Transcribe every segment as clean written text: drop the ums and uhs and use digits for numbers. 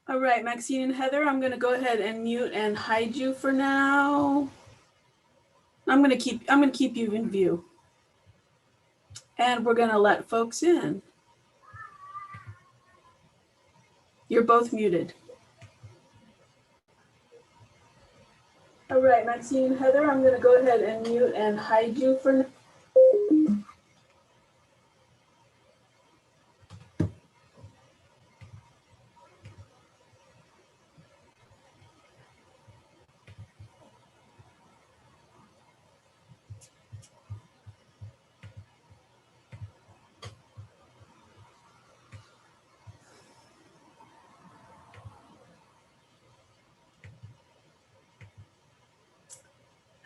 All right, Maxine and Heather, I'm going to go ahead and mute and hide you for now. I'm going to keep you in view. And we're going to let folks in. You're both muted. All right, Maxine and Heather, I'm going to go ahead and mute and hide you for now.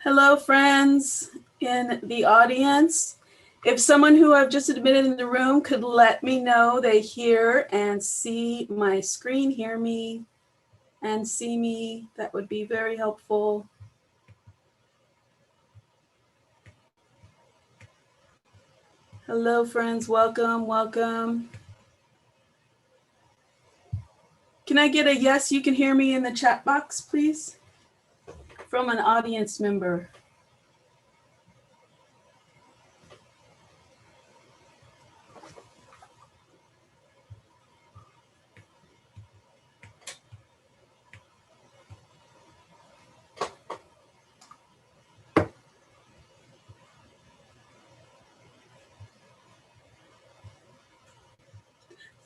Hello, friends in the audience. If someone who I've just admitted in the room could let me know they hear and see my screen, hear me and see me, that would be very helpful. Hello, friends. Welcome, welcome. Can I get a yes, you can hear me in the chat box, please? From an audience member.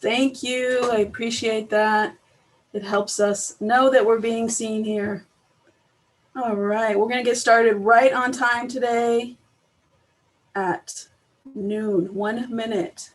Thank you. I appreciate that. It helps us know that we're being seen here. All right, we're going to get started right on time today at noon, 1 minute.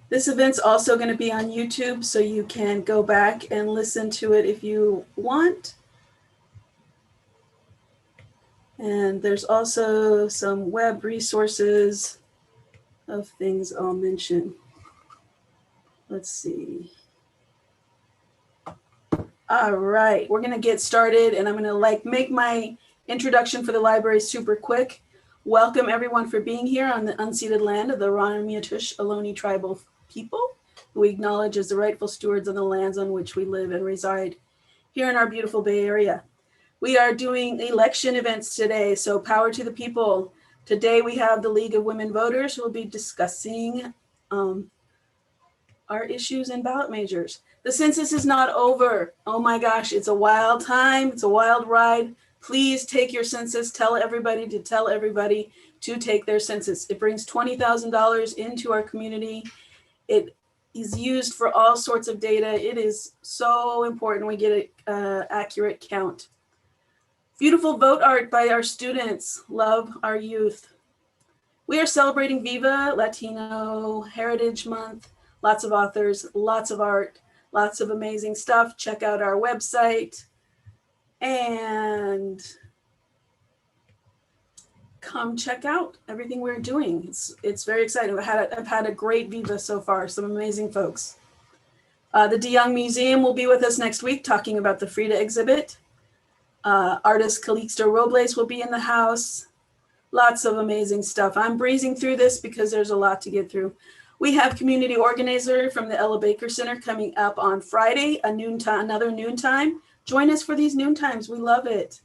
This event's also going to be on YouTube, so you can go back and listen to it if you want. And there's also some web resources of things I'll mention. Let's see. All right, we're going to get started, and I'm going to make my introduction for the library super quick. Welcome everyone for being here on the unceded land of the Ranamiyatush Ohlone tribal people, who we acknowledge as the rightful stewards of the lands on which we live and reside here in our beautiful Bay Area. We are doing election events today, so power to the people. Today we have the League of Women Voters who will be discussing our issues and ballot measures. The census is not over. Oh my gosh, it's a wild time. It's a wild ride. Please take your census. Tell everybody to take their census. It brings $20,000 into our community. It is used for all sorts of data. It is so important we get an accurate count. Beautiful vote art by our students. Love our youth. We are celebrating Viva Latino Heritage Month. Lots of authors, lots of art, lots of amazing stuff. Check out our website and come check out everything we're doing. It's very exciting. I've had a great Viva so far, some amazing folks. The DeYoung Museum will be with us next week talking about the Frida exhibit. Artist Calixto Robles will be in the house. Lots of amazing stuff. I'm breezing through this because there's a lot to get through. We have community organizer from the Ella Baker Center coming up on Friday, another noontime. Join us for these noontimes. We love it.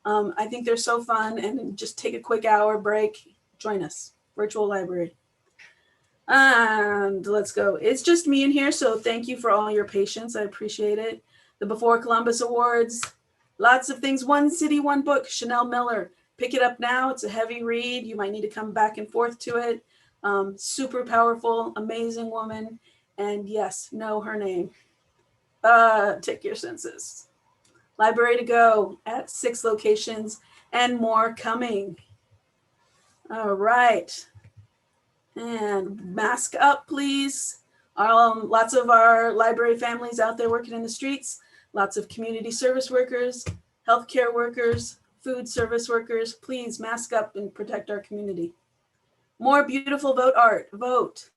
I think they're so fun, and just take a quick hour break. Join us. Virtual library. And let's go. It's just me in here, so thank you for all your patience. I appreciate it. The Before Columbus Awards. Lots of things. One City, One Book. Chanel Miller. Pick it up now. It's a heavy read. You might need to come back and forth to it. Super powerful, amazing woman. And yes, know her name. Take your census. Library to Go at 6 locations and more coming. All right. And mask up, please. Lots of our library families out there working in the streets. Lots of community service workers, healthcare workers, food service workers. Please mask up and protect our community. More beautiful vote art. Vote.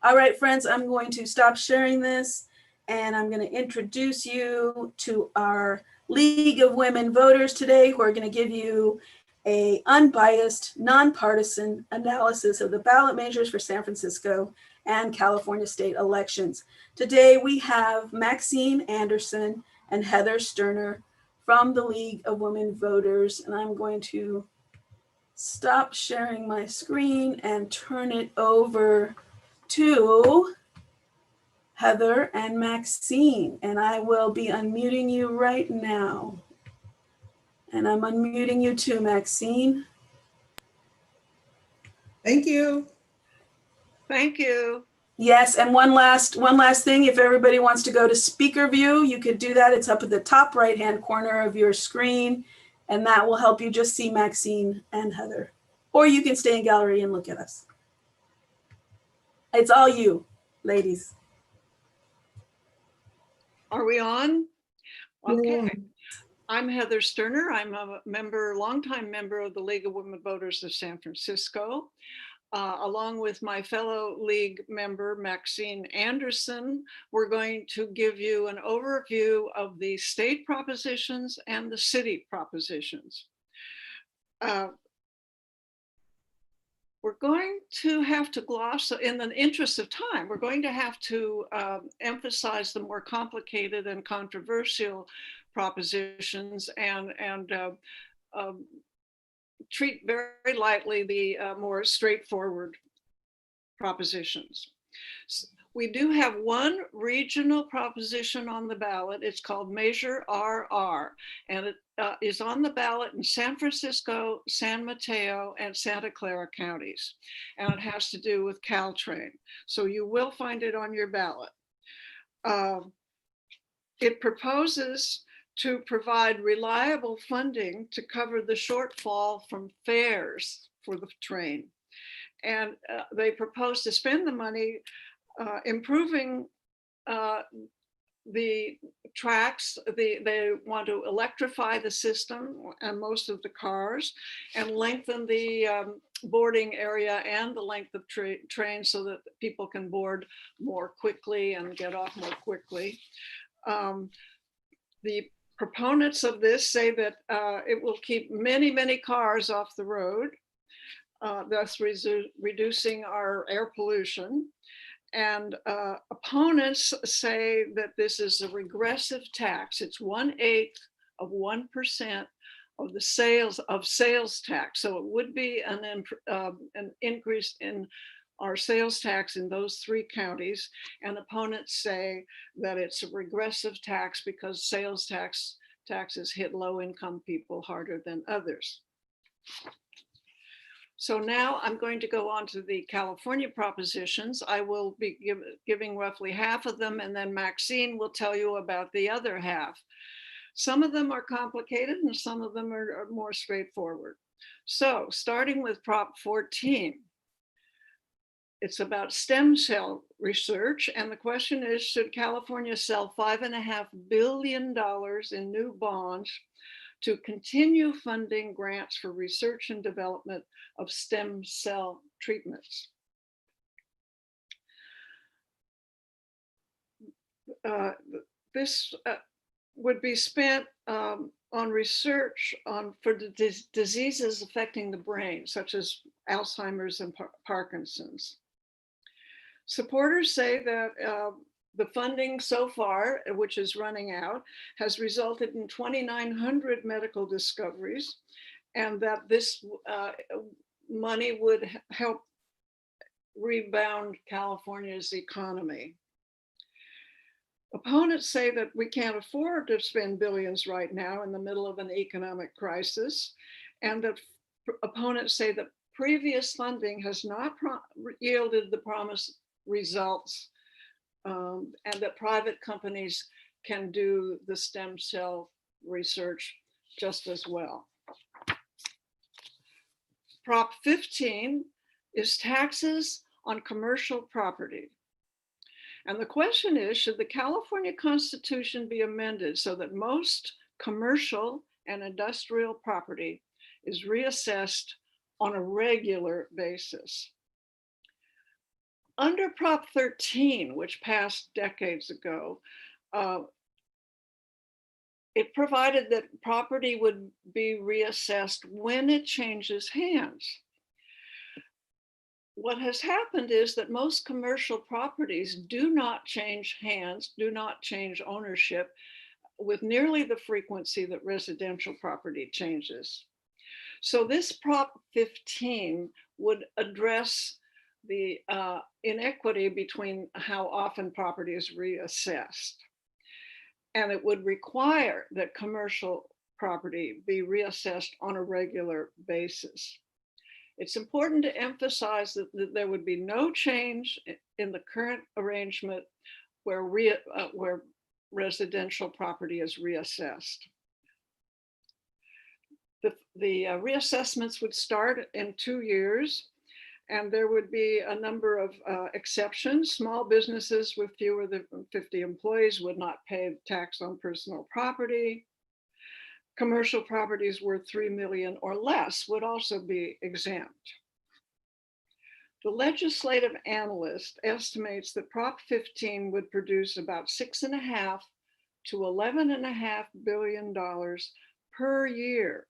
All right, friends, I'm going to stop sharing this, and I'm going to introduce you to our League of Women Voters today, who are going to give you a unbiased, nonpartisan analysis of the ballot measures for San Francisco and California state elections. Today we have Maxine Anderson and Heather Sterner from the League of Women Voters, and I'm going to stop sharing my screen and turn it over to Heather and Maxine, and I will be unmuting you right now. And I'm unmuting you too, Maxine. Thank you. Thank you. Yes, and one last thing, if everybody wants to go to speaker view, you could do that. It's up at the top right-hand corner of your screen, and that will help you just see Maxine and Heather. Or you can stay in gallery and look at us. It's all you, ladies. Are we on? Okay. Yeah. I'm Heather Sterner. I'm a longtime member of the League of Women Voters of San Francisco. Along with my fellow League member, Maxine Anderson, we're going to give you an overview of the state propositions and the city propositions. We're going to have to gloss, in the interest of time, we're going to have to emphasize the more complicated and controversial propositions and treat very lightly the more straightforward propositions. We do have one regional proposition on the ballot. It's called Measure RR, and it is on the ballot in San Francisco, San Mateo, and Santa Clara counties. And it has to do with Caltrain. So you will find it on your ballot. It proposes to provide reliable funding to cover the shortfall from fares for the train. And they propose to spend the money improving the tracks. They want to electrify the system and most of the cars and lengthen the boarding area and the length of trains so that people can board more quickly and get off more quickly. The proponents of this say that it will keep many, many cars off the road, thus reducing our air pollution. And opponents say that this is a regressive tax. It's 1/8 of 1% of the sales tax. So it would be an increase in our sales tax in those three counties. And opponents say that it's a regressive tax because sales taxes hit low-income people harder than others. So now I'm going to go on to the California propositions. I will be giving roughly half of them, and then Maxine will tell you about the other half. Some of them are complicated and some of them are more straightforward. So starting with Prop 14, it's about stem cell research. And the question is, should California sell $5.5 billion in new bonds to continue funding grants for research and development of stem cell treatments? This would be spent on research for the diseases affecting the brain, such as Alzheimer's and Parkinson's. Supporters say that the funding so far, which is running out, has resulted in 2,900 medical discoveries, and that this money would help rebound California's economy. Opponents say that we can't afford to spend billions right now in the middle of an economic crisis, and that opponents say that previous funding has not yielded the promised results, and that private companies can do the stem cell research just as well. Prop 15 is taxes on commercial property. And the question is, should the California Constitution be amended so that most commercial and industrial property is reassessed on a regular basis? Under Prop 13, which passed decades ago, It provided that property would be reassessed when it changes hands. What has happened is that most commercial properties do not change hands, do not change ownership with nearly the frequency that residential property changes. So this Prop 15 would address the inequity between how often property is reassessed. And it would require that commercial property be reassessed on a regular basis. It's important to emphasize that there would be no change in the current arrangement where residential property is reassessed. The reassessments would start in 2 years, and there would be a number of exceptions. Small businesses with fewer than 50 employees would not pay tax on personal property. Commercial properties worth 3 million or less would also be exempt. The legislative analyst estimates that Prop 15 would produce about $6.5 to $11.5 billion per year,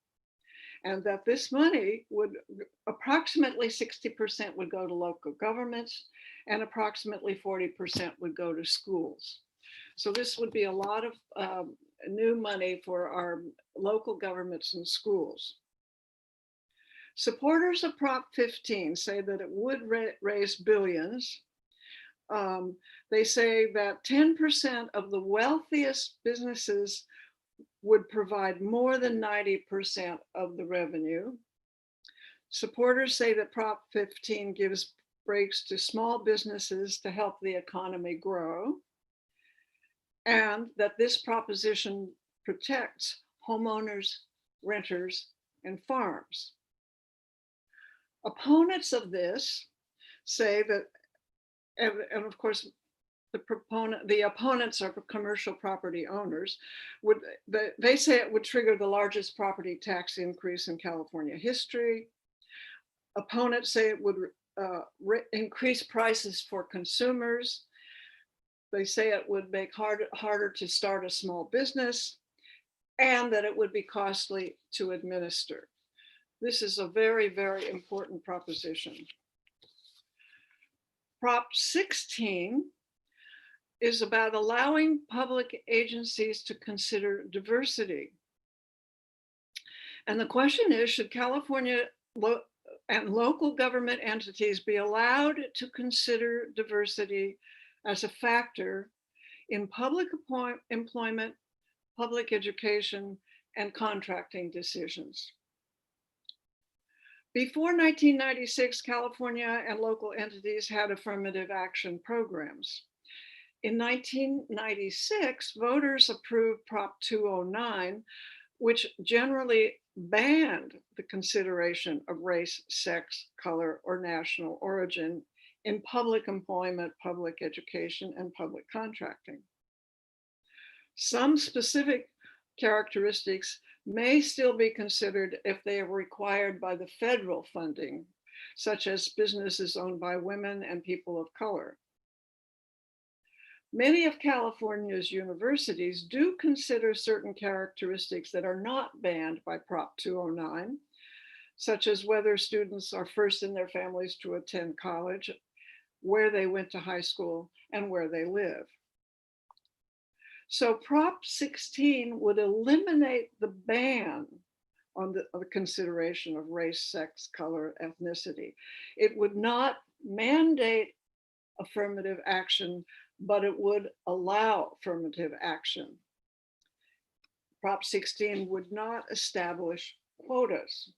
and that this money would approximately 60% would go to local governments and approximately 40% would go to schools. So this would be a lot of new money for our local governments and schools. Supporters of Prop 15 say that it would raise billions. They say that 10% of the wealthiest businesses would provide more than 90% of the revenue. Supporters say that Prop 15 gives breaks to small businesses to help the economy grow, and that this proposition protects homeowners, renters, and farms. Opponents of this say that, and of course, the opponents are commercial property owners, they say it would trigger the largest property tax increase in California history. Opponents say it would increase prices for consumers. They say it would make harder to start a small business, and that it would be costly to administer. This is a very, very important proposition. Prop 16 is about allowing public agencies to consider diversity. And the question is, should California and local government entities be allowed to consider diversity as a factor in public employment, public education, and contracting decisions? Before 1996, California and local entities had affirmative action programs. In 1996, voters approved Prop 209, which generally banned the consideration of race, sex, color, or national origin in public employment, public education, and public contracting. Some specific characteristics may still be considered if they are required by the federal funding, such as businesses owned by women and people of color. Many of California's universities do consider certain characteristics that are not banned by Prop 209, such as whether students are first in their families to attend college, where they went to high school, and where they live. So Prop 16 would eliminate the ban on the consideration of race, sex, color, ethnicity. It would not mandate affirmative action, but it would allow affirmative action. Prop 16 would not establish quotas.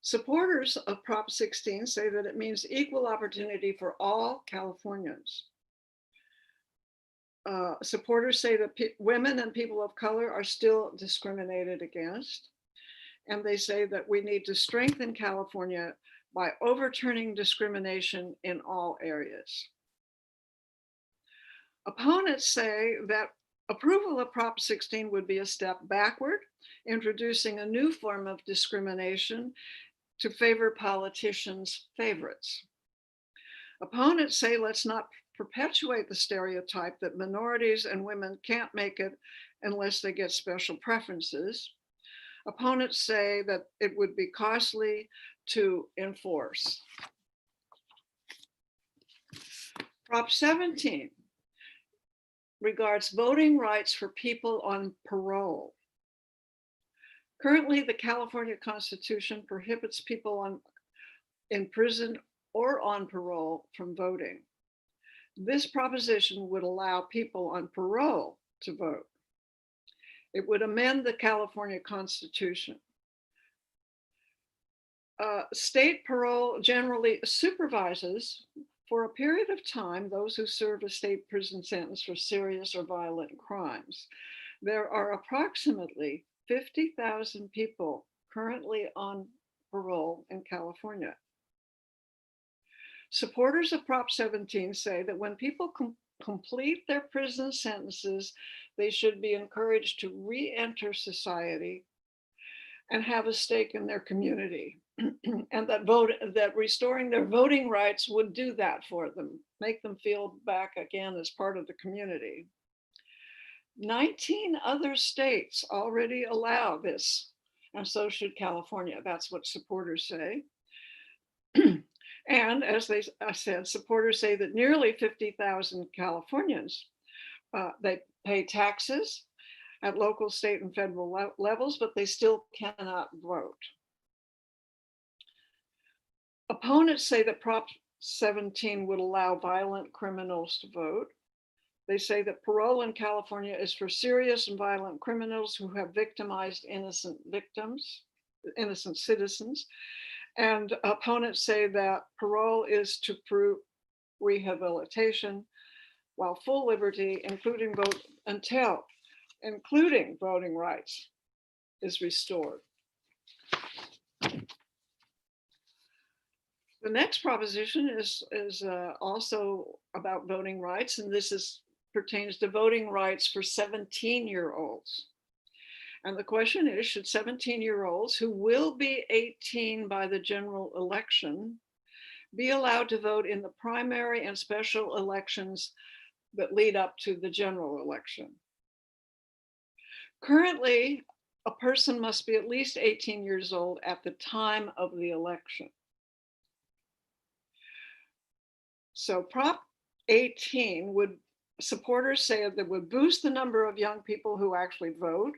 Supporters of Prop 16 say that it means equal opportunity for all Californians. Supporters say that women and people of color are still discriminated against. And they say that we need to strengthen California by overturning discrimination in all areas. Opponents say that approval of Prop 16 would be a step backward, introducing a new form of discrimination to favor politicians' favorites. Opponents say let's not perpetuate the stereotype that minorities and women can't make it unless they get special preferences. Opponents say that it would be costly to enforce. Prop 17 regards voting rights for people on parole. Currently, the California Constitution prohibits people in prison or on parole from voting. This proposition would allow people on parole to vote. It would amend the California Constitution. State parole generally supervises for a period of time those who serve a state prison sentence for serious or violent crimes. There are approximately 50,000 people currently on parole in California. Supporters of Prop 17 say that when people complete their prison sentences, they should be encouraged to re-enter society and have a stake in their community. And that restoring their voting rights would do that for them, make them feel back again as part of the community. 19 other states already allow this, and so should California. That's what supporters say. And as I said, supporters say that nearly 50,000 Californians, they pay taxes at local, state, and federal levels, but they still cannot vote. Opponents say that Prop 17 would allow violent criminals to vote. They say that parole in California is for serious and violent criminals who have victimized innocent citizens. And opponents say that parole is to prove rehabilitation, while full liberty, including voting rights, is restored. The next proposition is also about voting rights, and this pertains to voting rights for 17-year-olds. And the question is, should 17-year-olds who will be 18 by the general election be allowed to vote in the primary and special elections that lead up to the general election? Currently, a person must be at least 18 years old at the time of the election. So Prop 18 supporters say that would boost the number of young people who actually vote.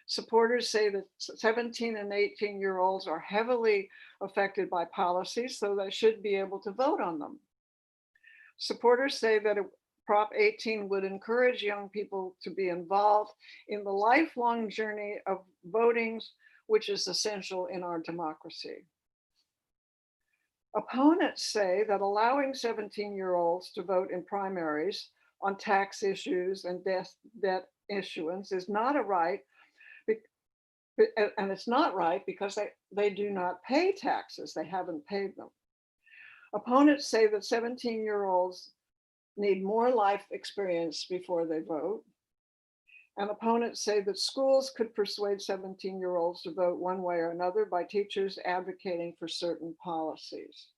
Supporters say that 17 and 18-year-olds are heavily affected by policies, so they should be able to vote on them. Supporters say that Prop 18 would encourage young people to be involved in the lifelong journey of voting, which is essential in our democracy. Opponents say that allowing 17-year-olds to vote in primaries on tax issues and debt issuance is not a right, and it's not right because they do not pay taxes. They haven't paid them. Opponents say that 17-year-olds need more life experience before they vote. And opponents say that schools could persuade 17-year-olds to vote one way or another by teachers advocating for certain policies.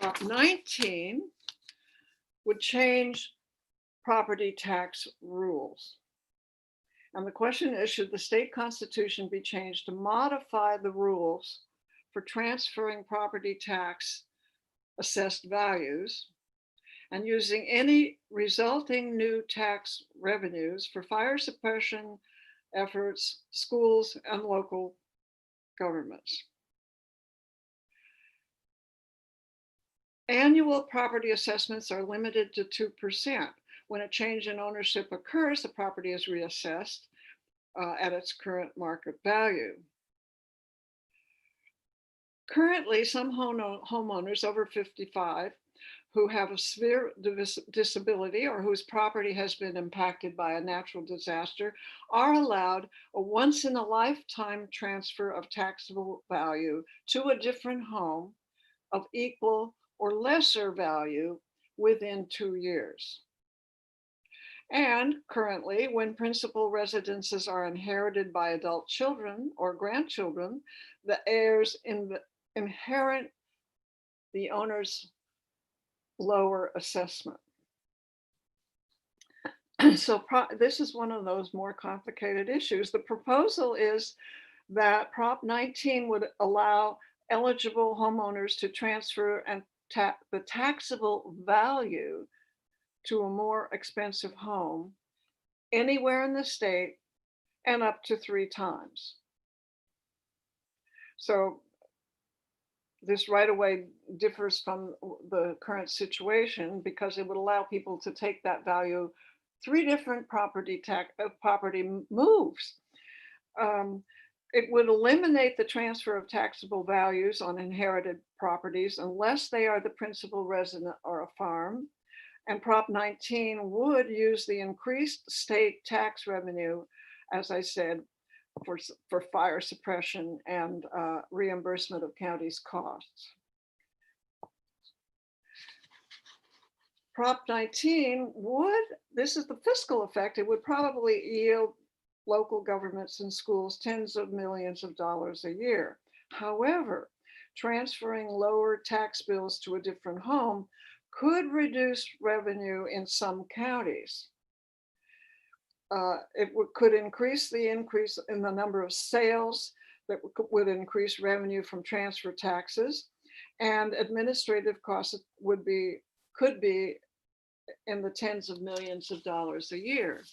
Prop 19 would change property tax rules. And the question is, should the state constitution be changed to modify the rules for transferring property tax assessed values and using any resulting new tax revenues for fire suppression efforts, schools, and local governments? Annual property assessments are limited to 2%. When a change in ownership occurs, the property is reassessed at its current market value. Currently, some homeowners over 55 who have a severe disability or whose property has been impacted by a natural disaster are allowed a once-in-a-lifetime transfer of taxable value to a different home of equal or lesser value within 2 years. And currently, when principal residences are inherited by adult children or grandchildren, the heirs inherit the owner's lower assessment. So this is one of those more complicated issues. The proposal is that Prop 19 would allow eligible homeowners to transfer and the taxable value to a more expensive home anywhere in the state and up to 3 times. So this right away differs from the current situation because it would allow people to take that value 3 different property moves. It would eliminate the transfer of taxable values on inherited properties unless they are the principal resident or a farm. And Prop 19 would use the increased state tax revenue, as I said, for fire suppression and reimbursement of counties' costs. Prop 19 this is the fiscal effect, it would probably yield local governments and schools tens of millions of dollars a year. However, transferring lower tax bills to a different home could reduce revenue in some counties. It could increase in the number of sales that would increase revenue from transfer taxes, and administrative costs could be in the tens of millions of dollars a year.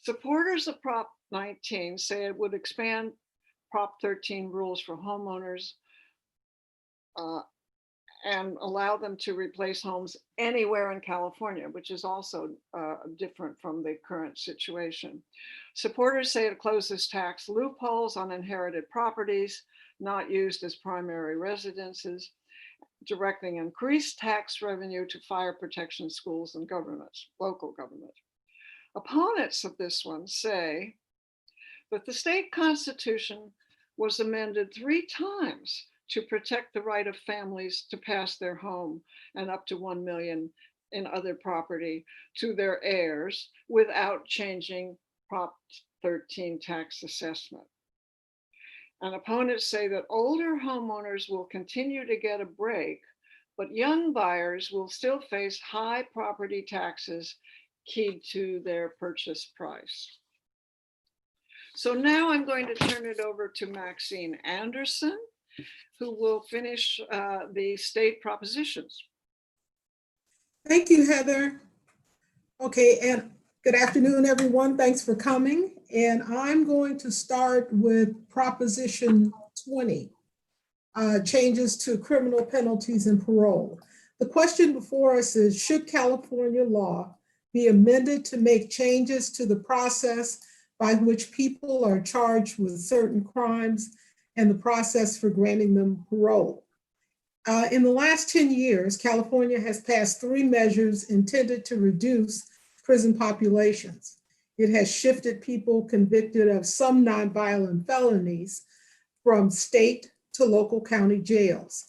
Supporters of Prop 19 say it would expand Prop 13 rules for homeowners and allow them to replace homes anywhere in California, which is also different from the current situation. Supporters say it closes tax loopholes on inherited properties not used as primary residences, directing increased tax revenue to fire protection schools and governments, local government. Opponents of this one say that the state constitution was amended 3 times to protect the right of families to pass their home and up to 1 million in other property to their heirs without changing Prop 13 tax assessment. And opponents say that older homeowners will continue to get a break, but young buyers will still face high property taxes keyed to their purchase price. So now I'm going to turn it over to Maxine Anderson, who will finish the state propositions. Thank you, Heather. Okay, and good afternoon, everyone. Thanks for coming. And I'm going to start with Proposition 20, changes to criminal penalties and parole. The question before us is, should California law be amended to make changes to the process by which people are charged with certain crimes and the process for granting them parole? In the last 10 years, California has passed 3 measures intended to reduce prison populations. It has shifted people convicted of some nonviolent felonies from state to local county jails.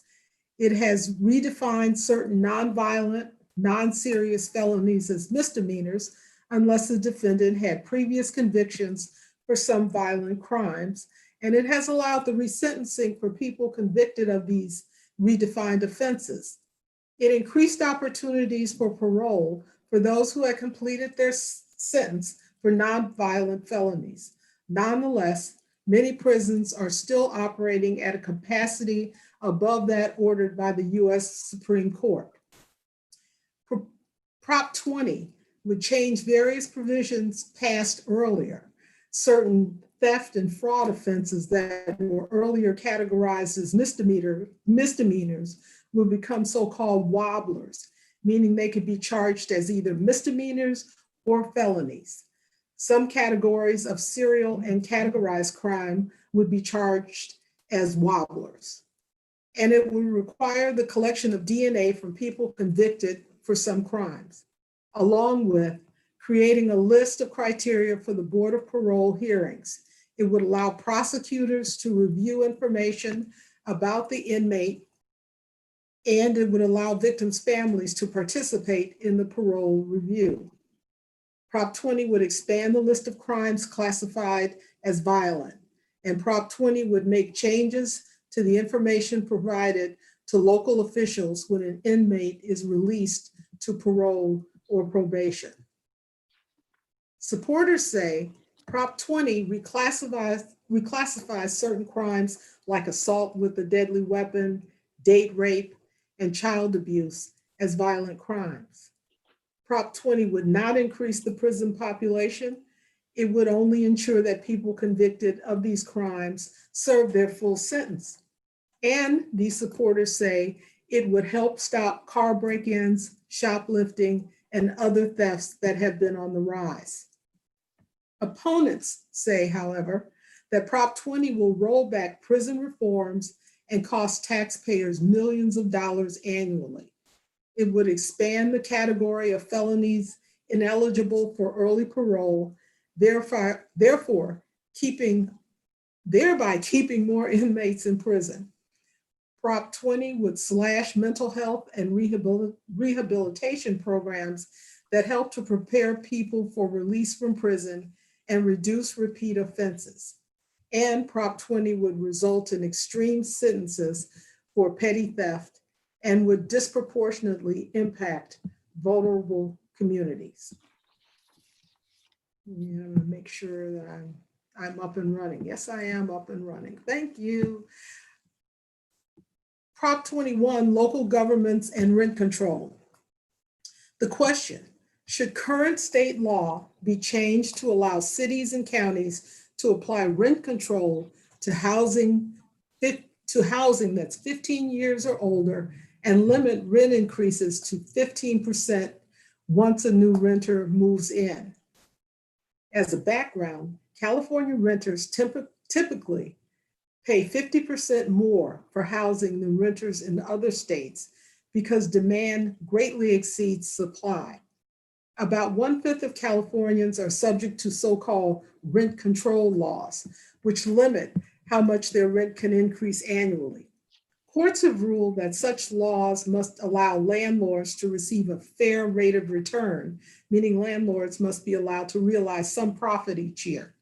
It has redefined certain nonviolent, non-serious felonies as misdemeanors unless the defendant had previous convictions for some violent crimes. And it has allowed the resentencing for people convicted of these redefined offenses. It increased opportunities for parole for those who had completed their sentence for nonviolent felonies. Nonetheless, many prisons are still operating at a capacity above that ordered by the US Supreme Court. Prop 20 would change various provisions passed earlier. Certain theft and fraud offenses that were earlier categorized as misdemeanors will become so-called wobblers, meaning they could be charged as either misdemeanors or felonies. Some categories of serial and categorized crime would be charged as wobblers. And it would require the collection of DNA from people convicted for some crimes, along with creating a list of criteria for the Board of Parole hearings. It would allow prosecutors to review information about the inmate, and it would allow victims' families to participate in the parole review. Prop 20 would expand the list of crimes classified as violent, and Prop 20 would make changes to the information provided to local officials when an inmate is released to parole or probation. Supporters say Prop 20 reclassifies certain crimes like assault with a deadly weapon, date rape, and child abuse as violent crimes. Prop 20 would not increase the prison population. It would only ensure that people convicted of these crimes serve their full sentence. And these supporters say it would help stop car break-ins, shoplifting, and other thefts that have been on the rise. Opponents say, however, that Prop 20 will roll back prison reforms and cost taxpayers millions of dollars annually. It would expand the category of felonies ineligible for early parole, thereby keeping more inmates in prison. Prop 20 would slash mental health and rehabilitation programs that help to prepare people for release from prison and reduce repeat offenses. And Prop 20 would result in extreme sentences for petty theft and would disproportionately impact vulnerable communities. Yeah, I'm gonna make sure that I'm up and running. Yes, I am up and running. Thank you. Prop 21, local governments and rent control. The question, should current state law be changed to allow cities and counties to apply rent control to housing that's 15 years or older and limit rent increases to 15% once a new renter moves in? As a background, California renters typically pay 50% more for housing than renters in other states because demand greatly exceeds supply. About 1/5 of Californians are subject to so-called rent control laws, which limit how much their rent can increase annually. Courts have ruled that such laws must allow landlords to receive a fair rate of return, meaning landlords must be allowed to realize some profit each year.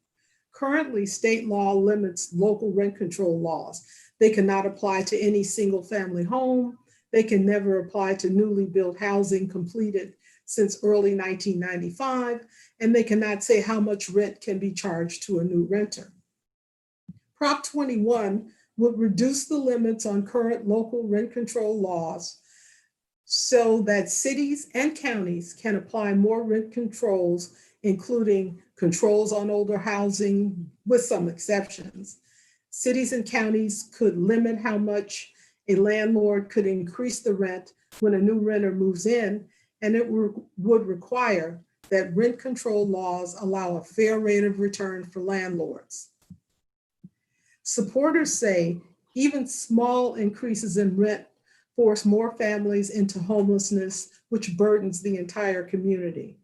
Currently, state law limits local rent control laws. They cannot apply to any single family home. They can never apply to newly built housing completed since early 1995, and they cannot say how much rent can be charged to a new renter. Prop 21 would reduce the limits on current local rent control laws so that cities and counties can apply more rent controls, including controls on older housing with some exceptions. Cities and counties could limit how much a landlord could increase the rent when a new renter moves in, and it would require that rent control laws allow a fair rate of return for landlords. Supporters say even small increases in rent force more families into homelessness, which burdens the entire community.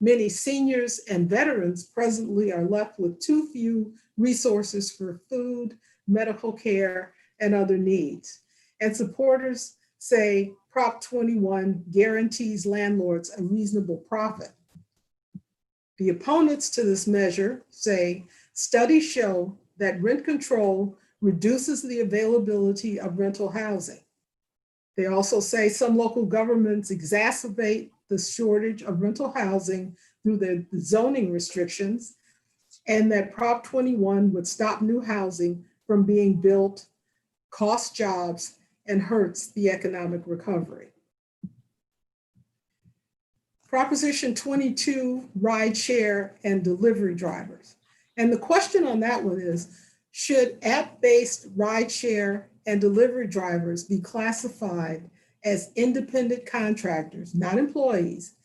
Many seniors and veterans presently are left with too few resources for food, medical care, and other needs. And supporters say Prop 21 guarantees landlords a reasonable profit. The opponents to this measure say studies show that rent control reduces the availability of rental housing. They also say some local governments exacerbate the shortage of rental housing through the zoning restrictions, and that Prop 21 would stop new housing from being built, costs jobs, and hurts the economic recovery. Proposition 22, ride share and delivery drivers. And the question on that one is, should app-based ride share and delivery drivers be classified as independent contractors, not employees,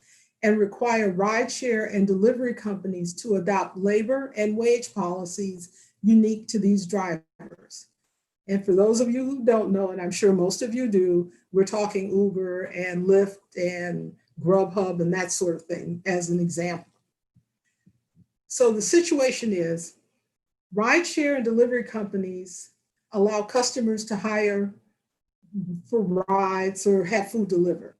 and require ride share and delivery companies to adopt labor and wage policies unique to these drivers? And for those of you who don't know, and I'm sure most of you do, we're talking Uber and Lyft and Grubhub and that sort of thing as an example. So the situation is, rideshare and delivery companies allow customers to hire for rides or have food delivered.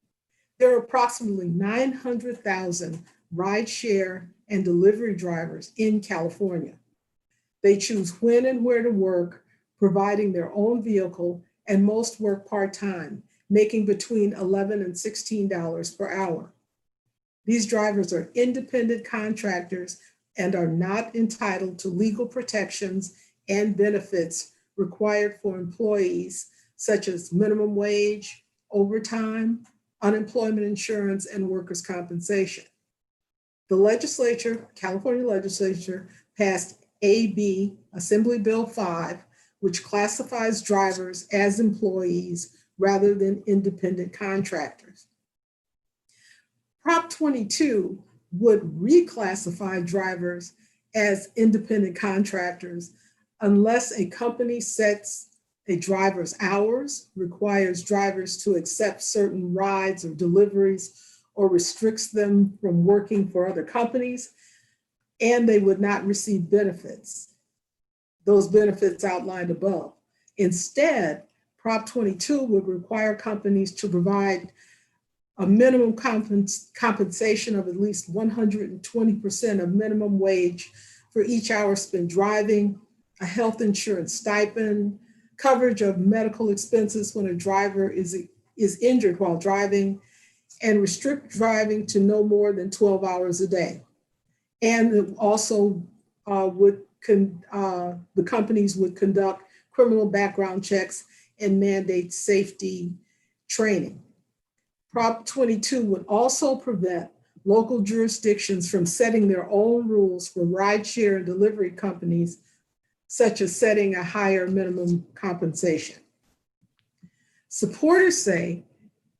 There are approximately 900,000 rideshare and delivery drivers in California. They choose when and where to work providing their own vehicle, and most work part-time, making between $11 and $16 per hour. These drivers are independent contractors and are not entitled to legal protections and benefits required for employees, such as minimum wage, overtime, unemployment insurance, and workers' compensation. The legislature, California legislature, passed AB Assembly Bill 5, which classifies drivers as employees rather than independent contractors. Prop 22 would reclassify drivers as independent contractors unless a company sets a driver's hours, requires drivers to accept certain rides or deliveries, or restricts them from working for other companies, and they would not receive benefits, those benefits outlined above. Instead, Prop 22 would require companies to provide a minimum compensation of at least 120% of minimum wage for each hour spent driving, a health insurance stipend, coverage of medical expenses when a driver is injured while driving, and restrict driving to no more than 12 hours a day. And also the companies would conduct criminal background checks and mandate safety training. Prop 22 would also prevent local jurisdictions from setting their own rules for rideshare and delivery companies, such as setting a higher minimum compensation. Supporters say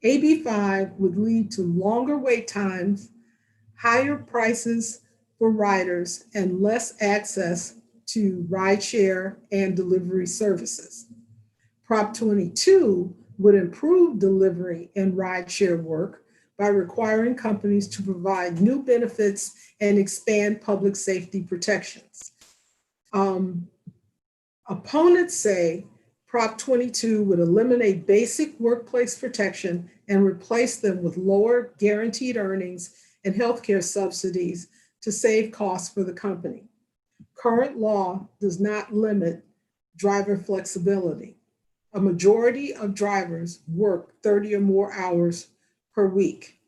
AB 5 would lead to longer wait times, higher prices for riders, and less access to rideshare and delivery services. Prop 22 would improve delivery and rideshare work by requiring companies to provide new benefits and expand public safety protections. Opponents say Prop 22 would eliminate basic workplace protection and replace them with lower guaranteed earnings and healthcare subsidies to save costs for the company. Current law does not limit driver flexibility. A majority of drivers work 30 or more hours per week.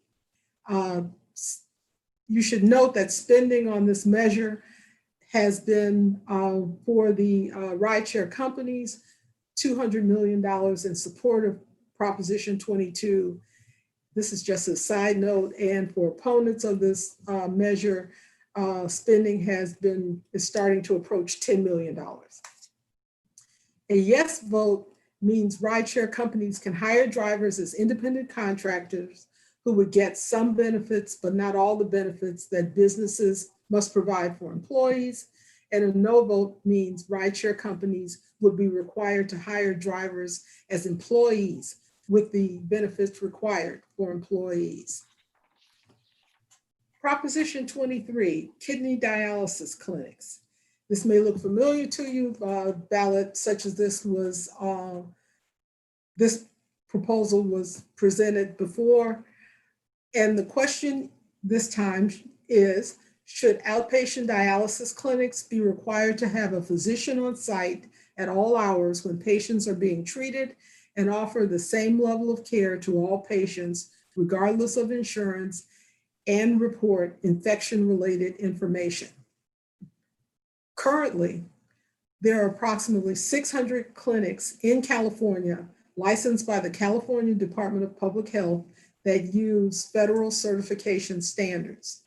You should note that spending on this measure has been for the rideshare companies, $200 million in support of Proposition 22. This is just a side note, and for opponents of this measure, spending is starting to approach $10 million. A yes vote means rideshare companies can hire drivers as independent contractors who would get some benefits, but not all the benefits that businesses must provide for employees. And a no vote means rideshare companies would be required to hire drivers as employees with the benefits required for employees. Proposition 23, kidney dialysis clinics. This may look familiar to you. Ballot such as this proposal was presented before. And the question this time is, should outpatient dialysis clinics be required to have a physician on site at all hours when patients are being treated and offer the same level of care to all patients, regardless of insurance, and report infection-related information? Currently, there are approximately 600 clinics in California licensed by the California Department of Public Health that use federal certification standards.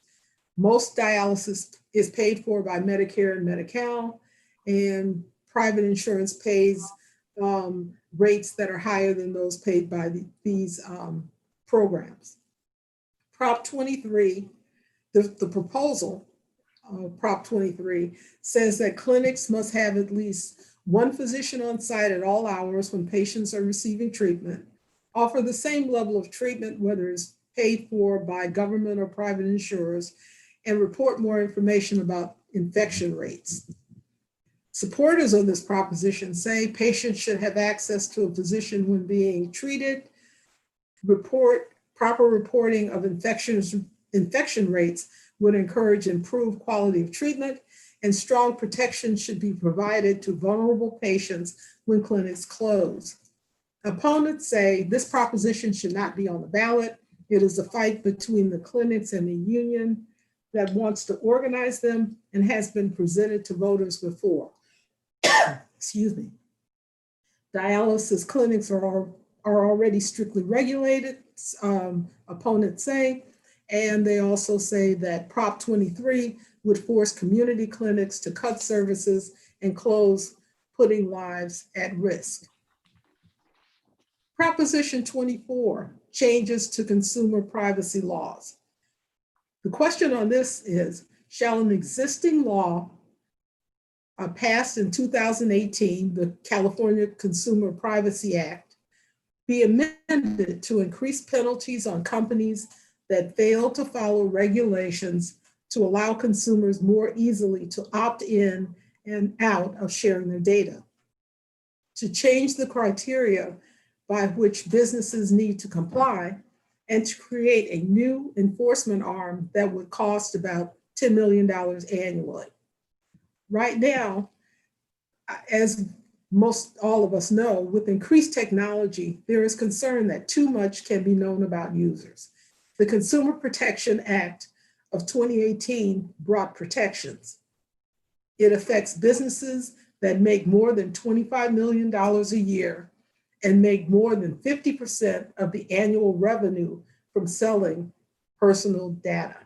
Most dialysis is paid for by Medicare and Medi-Cal, and private insurance pays rates that are higher than those paid by these programs. Prop 23, the proposal, Prop 23, says that clinics must have at least one physician on site at all hours when patients are receiving treatment, offer the same level of treatment, whether it's paid for by government or private insurers, and report more information about infection rates. Supporters of this proposition say patients should have access to a physician when being treated, proper reporting of infection rates would encourage improved quality of treatment, and strong protection should be provided to vulnerable patients when clinics close. Opponents say this proposition should not be on the ballot. It is a fight between the clinics and the union that wants to organize them and has been presented to voters before. Excuse me. Dialysis clinics are already strictly regulated, opponents say, and they also say that Prop 23 would force community clinics to cut services and close, putting lives at risk. Proposition 24, changes to consumer privacy laws. The question on this is, shall an existing law passed in 2018, the California Consumer Privacy Act, be amended to increase penalties on companies that fail to follow regulations to allow consumers more easily to opt in and out of sharing their data? To change the criteria by which businesses need to comply, and to create a new enforcement arm that would cost about $10 million annually. Right now, as most all of us know, with increased technology, there is concern that too much can be known about users. The Consumer Protection Act of 2018 brought protections. It affects businesses that make more than $25 million a year and make more than 50% of the annual revenue from selling personal data.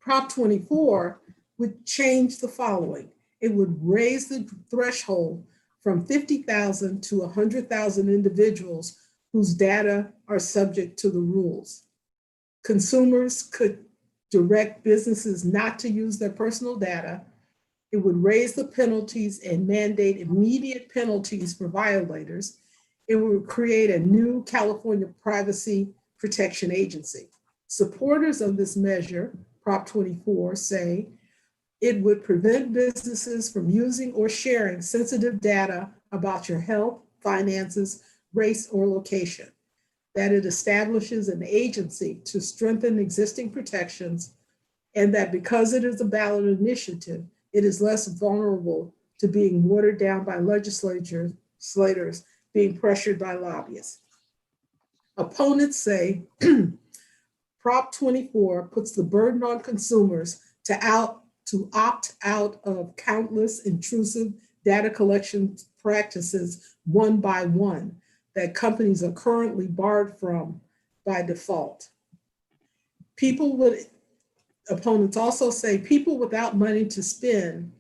Prop 24 would change the following. It would raise the threshold from 50,000 to 100,000 individuals whose data are subject to the rules. Consumers could direct businesses not to use their personal data. It would raise the penalties and mandate immediate penalties for violators. It would create a new California Privacy Protection Agency. Supporters of this measure, Prop 24, say it would prevent businesses from using or sharing sensitive data about your health, finances, race, or location. That it establishes an agency to strengthen existing protections, and that because it is a ballot initiative, it is less vulnerable to being watered down by legislators being pressured by lobbyists. Opponents say Prop 24 puts the burden on consumers to opt out of countless intrusive data collection practices one by one that companies are currently barred from by default. Opponents also say people without money to spend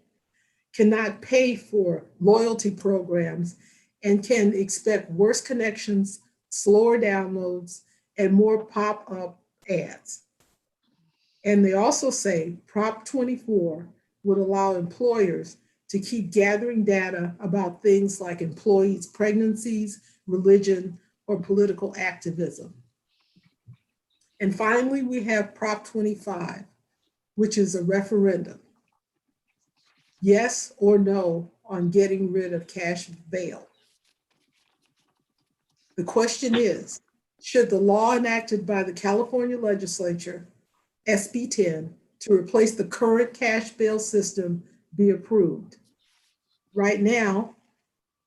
cannot pay for loyalty programs and can expect worse connections, slower downloads, and more pop-up ads. And they also say Prop 24 would allow employers to keep gathering data about things like employees' pregnancies, religion, or political activism. And finally, we have Prop 25, which is a referendum. Yes or no on getting rid of cash bail. The question is, should the law enacted by the California legislature, SB 10, to replace the current cash bail system be approved? Right now,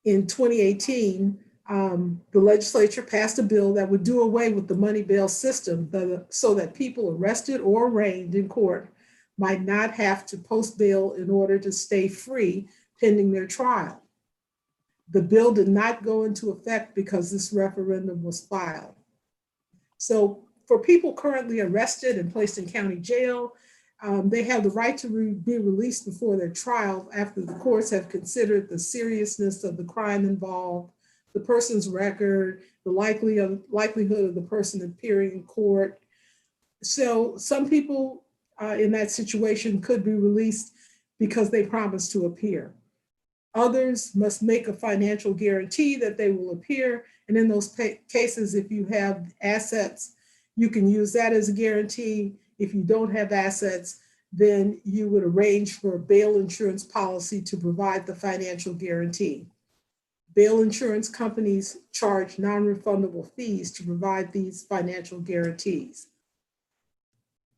in 2018, the legislature passed a bill that would do away with the money bail system so that people arrested or arraigned in court might not have to post bail in order to stay free pending their trial. The bill did not go into effect because this referendum was filed. So for people currently arrested and placed in county jail, they have the right to be released before their trial after the courts have considered the seriousness of the crime involved, the person's record, the likelihood of the person appearing in court. So some people in that situation could be released because they promised to appear. Others must make a financial guarantee that they will appear. And in those cases, if you have assets, you can use that as a guarantee. If you don't have assets, then you would arrange for a bail insurance policy to provide the financial guarantee. Bail insurance companies charge non-refundable fees to provide these financial guarantees.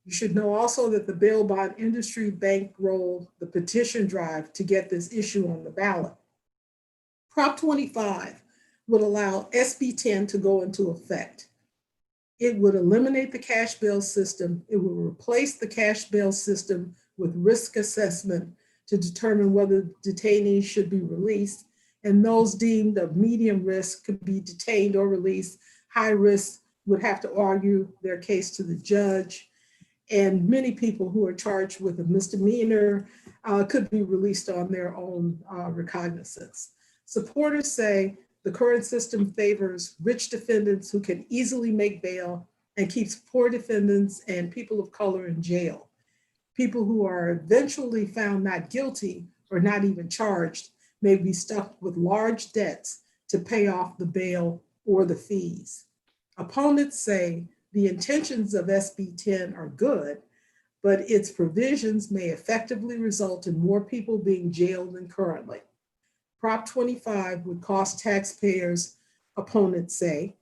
You should know also that the bail bond industry bankrolled the petition drive to get this issue on the ballot. Prop 25 would allow SB 10 to go into effect. It would eliminate the cash bail system. It would replace the cash bail system with risk assessment to determine whether detainees should be released, and those deemed of medium risk could be detained or released. High risk would have to argue their case to the judge, and many people who are charged with a misdemeanor could be released on their own recognizance. Supporters say the current system favors rich defendants who can easily make bail and keeps poor defendants and people of color in jail. People who are eventually found not guilty or not even charged may be stuck with large debts to pay off the bail or the fees. Opponents say the intentions of SB 10 are good, but its provisions may effectively result in more people being jailed than currently. Prop 25 would cost taxpayers, opponents say,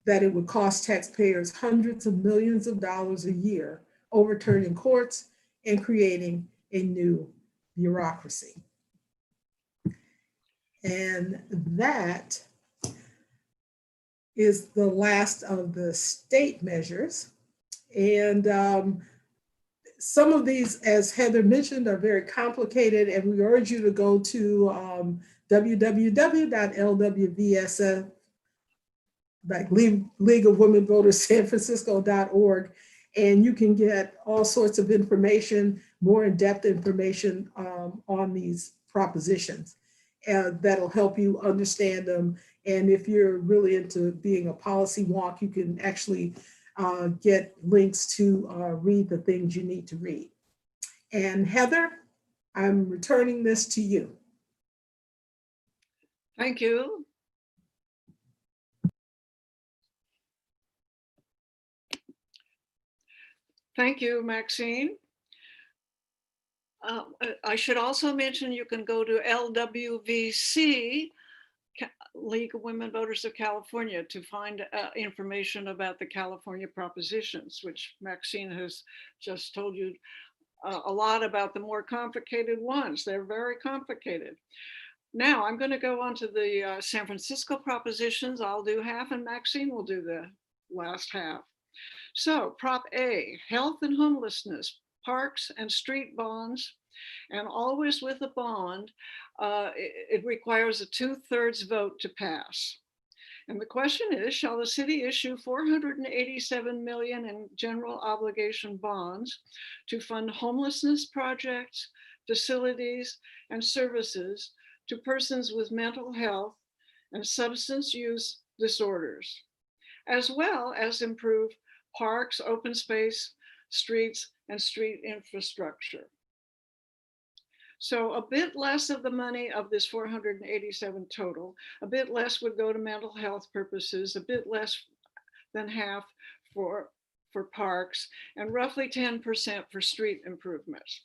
that it would cost taxpayers hundreds of millions of dollars a year, overturning courts and creating a new bureaucracy. And that is the last of the state measures. And some of these, as Heather mentioned, are very complicated, and we urge you to go to www.lwvsf, like League of Women Voters San Francisco.org, and you can get all sorts of information, more in-depth information on these propositions that'll help you understand them. And if you're really into being a policy wonk, you can actually get links to read the things you need to read. And Heather, I'm returning this to you. Thank you. Thank you, Maxine. I should also mention you can go to LWVC, League of Women Voters of California, to find information about the California propositions, which Maxine has just told you a lot about the more complicated ones. They're very complicated. Now I'm going to go on to the San Francisco propositions. I'll do half and Maxine will do the last half. So Prop A, health and homelessness, parks and street bonds, and always with a bond, it requires a 2/3 vote to pass. And the question is, shall the city issue $487 million in general obligation bonds to fund homelessness projects, facilities, and services to persons with mental health and substance use disorders, as well as improve parks, open space, streets, and street infrastructure? So a bit less of the money of this 487 total, a bit less would go to mental health purposes, a bit less than half for parks, and roughly 10% for street improvements.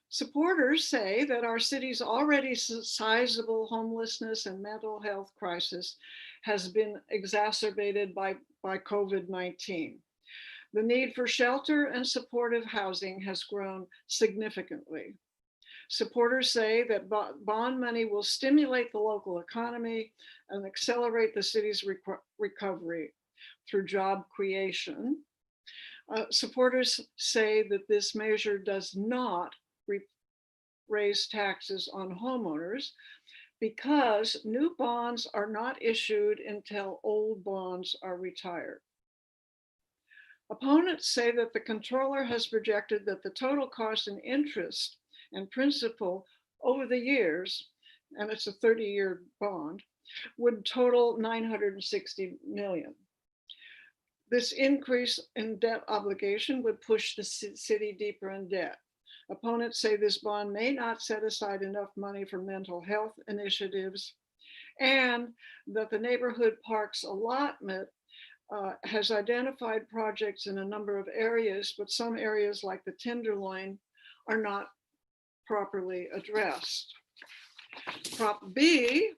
Supporters say that our city's already sizable homelessness and mental health crisis has been exacerbated by COVID-19. The need for shelter and supportive housing has grown significantly. Supporters say that bond money will stimulate the local economy and accelerate the city's recovery through job creation. Supporters say that this measure does not raise taxes on homeowners because new bonds are not issued until old bonds are retired. Opponents say that the controller has projected that the total cost in interest and principal over the years, and it's a 30-year bond, would total $960 million. This increase in debt obligation would push the city deeper in debt. Opponents say this bond may not set aside enough money for mental health initiatives, and that the neighborhood parks allotment has identified projects in a number of areas, but some areas like the Tenderloin are not properly addressed. Prop B,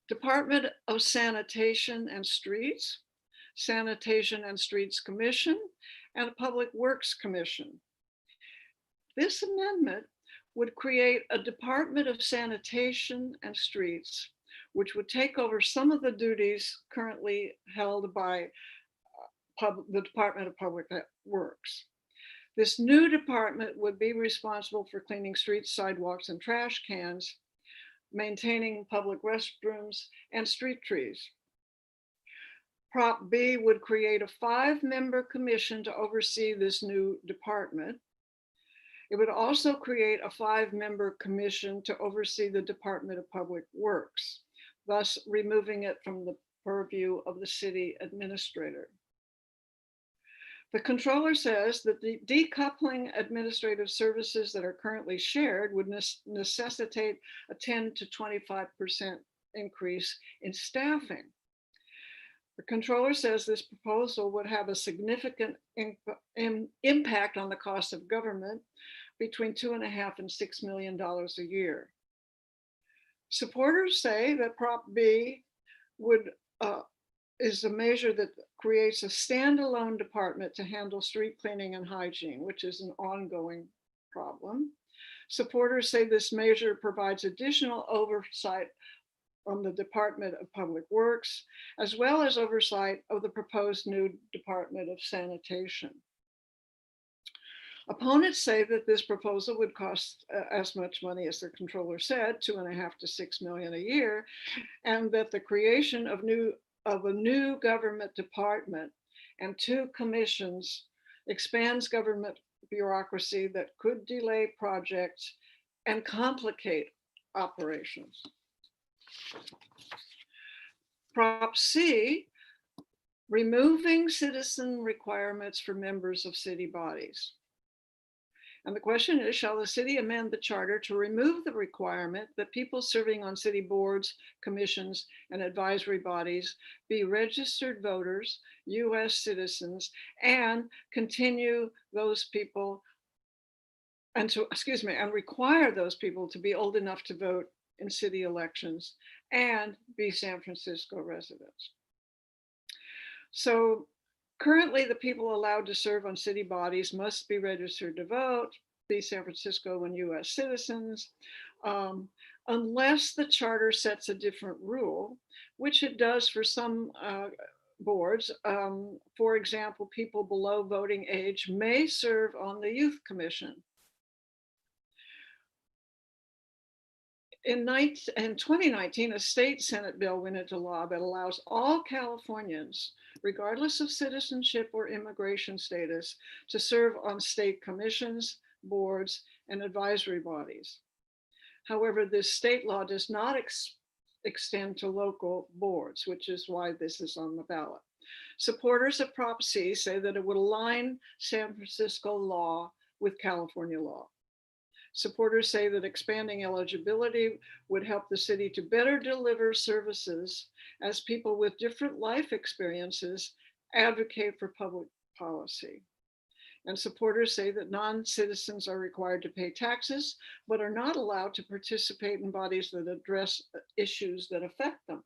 Department of Sanitation and Streets. Sanitation and Streets Commission, and a Public Works Commission. This amendment would create a Department of Sanitation and Streets, which would take over some of the duties currently held by the Department of Public Works. This new department would be responsible for cleaning streets, sidewalks, and trash cans, maintaining public restrooms, and street trees. Prop B would create a 5-member commission to oversee this new department. It would also create a 5-member commission to oversee the Department of Public Works, thus removing it from the purview of the city administrator. The controller says that the decoupling administrative services that are currently shared would necessitate a 10 to 25% increase in staffing. The controller says this proposal would have a significant impact on the cost of government, between $2.5 and $6 million a year. Supporters say that Prop B is a measure that creates a standalone department to handle street cleaning and hygiene, which is an ongoing problem. Supporters say this measure provides additional oversight from the Department of Public Works, as well as oversight of the proposed new Department of Sanitation. Opponents say that this proposal would cost as much money as the controller said, $2.5 to $6 million a year, and that the creation of a new government department and 2 commissions expands government bureaucracy that could delay projects and complicate operations. Prop C, removing citizen requirements for members of city bodies. And the question is, shall the city amend the charter to remove the requirement that people serving on city boards, commissions, and advisory bodies be registered voters, US citizens, and continue those people and require those people to be old enough to vote in city elections and be San Francisco residents. So currently, the people allowed to serve on city bodies must be registered to vote, be San Francisco and US citizens, unless the charter sets a different rule, which it does for some boards. For example, people below voting age may serve on the Youth Commission. In 2019, a state Senate bill went into law that allows all Californians, regardless of citizenship or immigration status, to serve on state commissions, boards, and advisory bodies. However, this state law does not extend to local boards, which is why this is on the ballot. Supporters of Prop C say that it would align San Francisco law with California law. Supporters say that expanding eligibility would help the city to better deliver services as people with different life experiences advocate for public policy. And supporters say that non-citizens are required to pay taxes, but are not allowed to participate in bodies that address issues that affect them.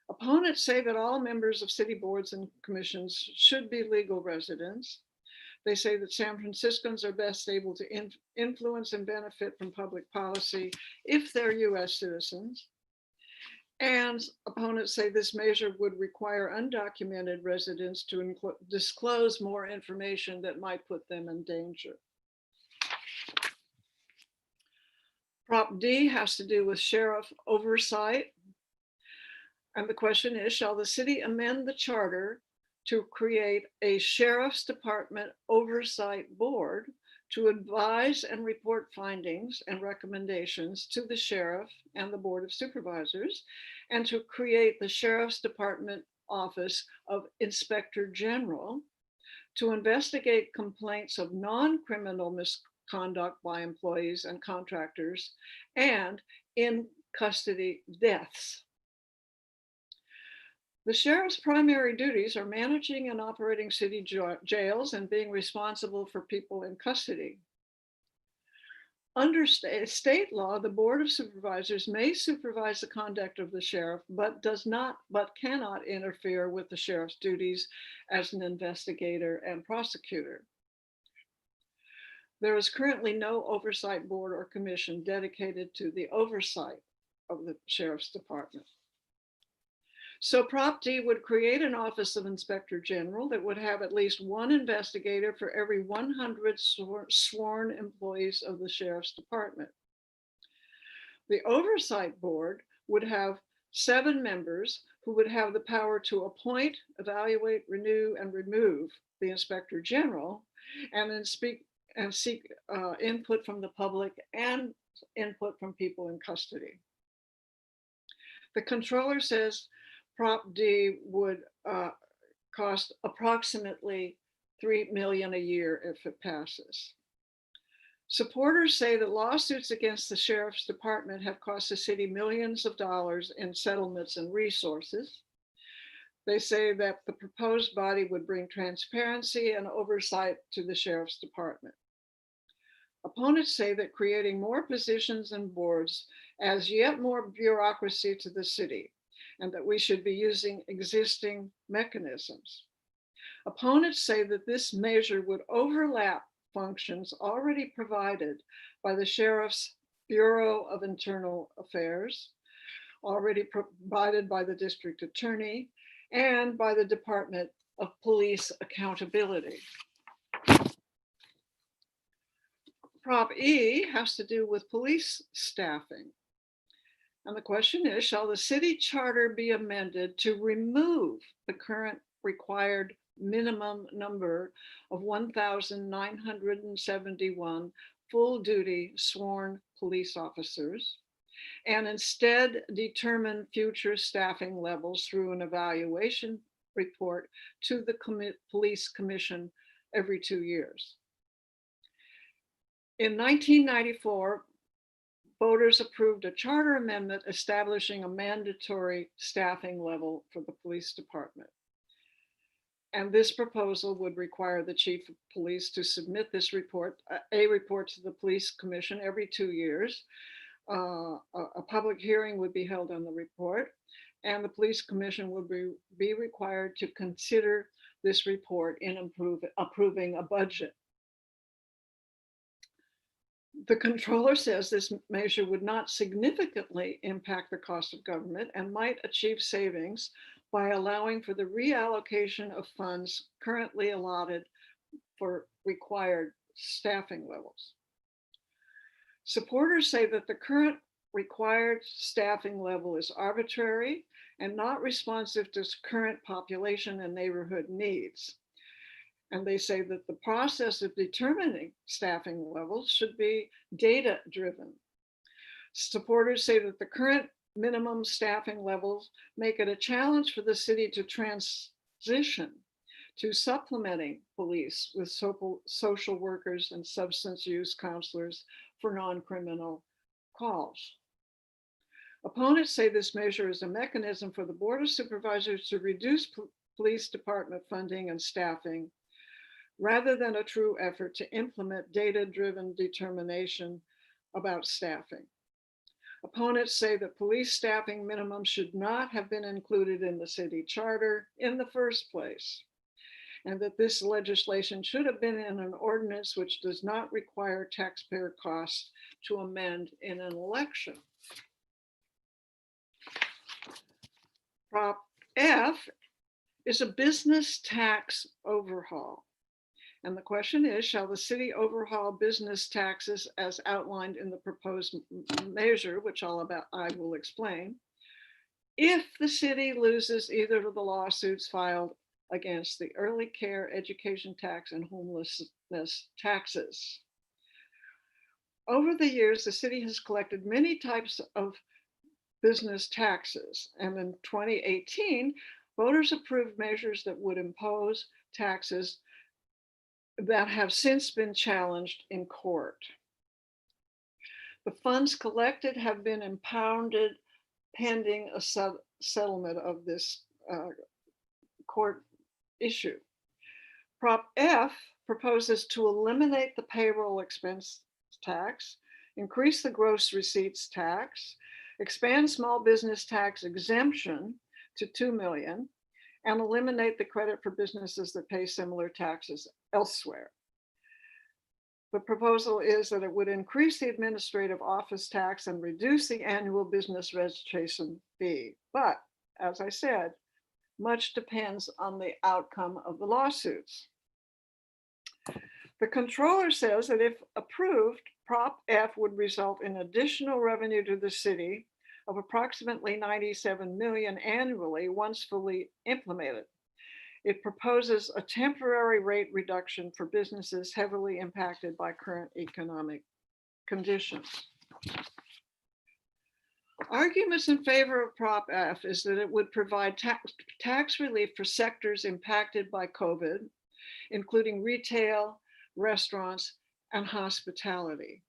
Opponents say that all members of city boards and commissions should be legal residents. They say that San Franciscans are best able to influence and benefit from public policy if they're US citizens. And opponents say this measure would require undocumented residents to disclose more information that might put them in danger. Prop D has to do with sheriff oversight. And the question is, shall the city amend the charter to create a sheriff's department oversight board to advise and report findings and recommendations to the sheriff and the board of supervisors, and to create the sheriff's department office of inspector general to investigate complaints of non-criminal misconduct by employees and contractors and in custody deaths. The sheriff's primary duties are managing and operating city jails and being responsible for people in custody. Under state law, the Board of Supervisors may supervise the conduct of the sheriff, but cannot interfere with the sheriff's duties as an investigator and prosecutor. There is currently no oversight board or commission dedicated to the oversight of the sheriff's department. So Prop D would create an Office of Inspector General that would have at least one investigator for every 100 sworn employees of the Sheriff's Department. The Oversight Board would have 7 members who would have the power to appoint, evaluate, renew, and remove the Inspector General, and then seek input from the public and input from people in custody. The controller says Prop D would cost approximately $3 million a year if it passes. Supporters say that lawsuits against the sheriff's department have cost the city millions of dollars in settlements and resources. They say that the proposed body would bring transparency and oversight to the sheriff's department. Opponents say that creating more positions and boards adds yet more bureaucracy to the city, and that we should be using existing mechanisms. Opponents say that this measure would overlap functions already provided by the Sheriff's Bureau of Internal Affairs, already provided by the district attorney, and by the Department of Police Accountability. Prop E has to do with police staffing. And the question is, shall the city charter be amended to remove the current required minimum number of 1,971 full-duty sworn police officers, and instead determine future staffing levels through an evaluation report to the police commission every 2 years? In 1994, voters approved a charter amendment establishing a mandatory staffing level for the police department. And this proposal would require the chief of police to submit this report, a report to the police commission every 2 years. A public hearing would be held on the report, and the police commission would be required to consider this report in approving a budget. The controller says this measure would not significantly impact the cost of government and might achieve savings by allowing for the reallocation of funds currently allotted for required staffing levels. Supporters say that the current required staffing level is arbitrary and not responsive to current population and neighborhood needs. And they say that the process of determining staffing levels should be data-driven. Supporters say that the current minimum staffing levels make it a challenge for the city to transition to supplementing police with social workers and substance use counselors for non-criminal calls. Opponents say this measure is a mechanism for the Board of Supervisors to reduce police department funding and staffing, rather than a true effort to implement data-driven determination about staffing. Opponents say that police staffing minimums should not have been included in the city charter in the first place, and that this legislation should have been in an ordinance which does not require taxpayer costs to amend in an election. Prop F is a business tax overhaul. And the question is, shall the city overhaul business taxes as outlined in the proposed measure, which I will explain, if the city loses either of the lawsuits filed against the early care, education tax, and homelessness taxes? Over the years, the city has collected many types of business taxes. And in 2018, voters approved measures that would impose taxes that have since been challenged in court. The funds collected have been impounded pending a settlement of this court issue. Prop F proposes to eliminate the payroll expense tax increase the gross receipts tax, expand small business tax exemption to 2 million, and eliminate the credit for businesses that pay similar taxes elsewhere. The proposal is that it would increase the administrative office tax and reduce the annual business registration fee. But as I said, much depends on the outcome of the lawsuits. The controller says that if approved, Prop F would result in additional revenue to the city of approximately 97 million annually once fully implemented. It proposes a temporary rate reduction for businesses heavily impacted by current economic conditions. Arguments in favor of Prop F is that it would provide tax relief for sectors impacted by COVID, including retail, restaurants, and hospitality.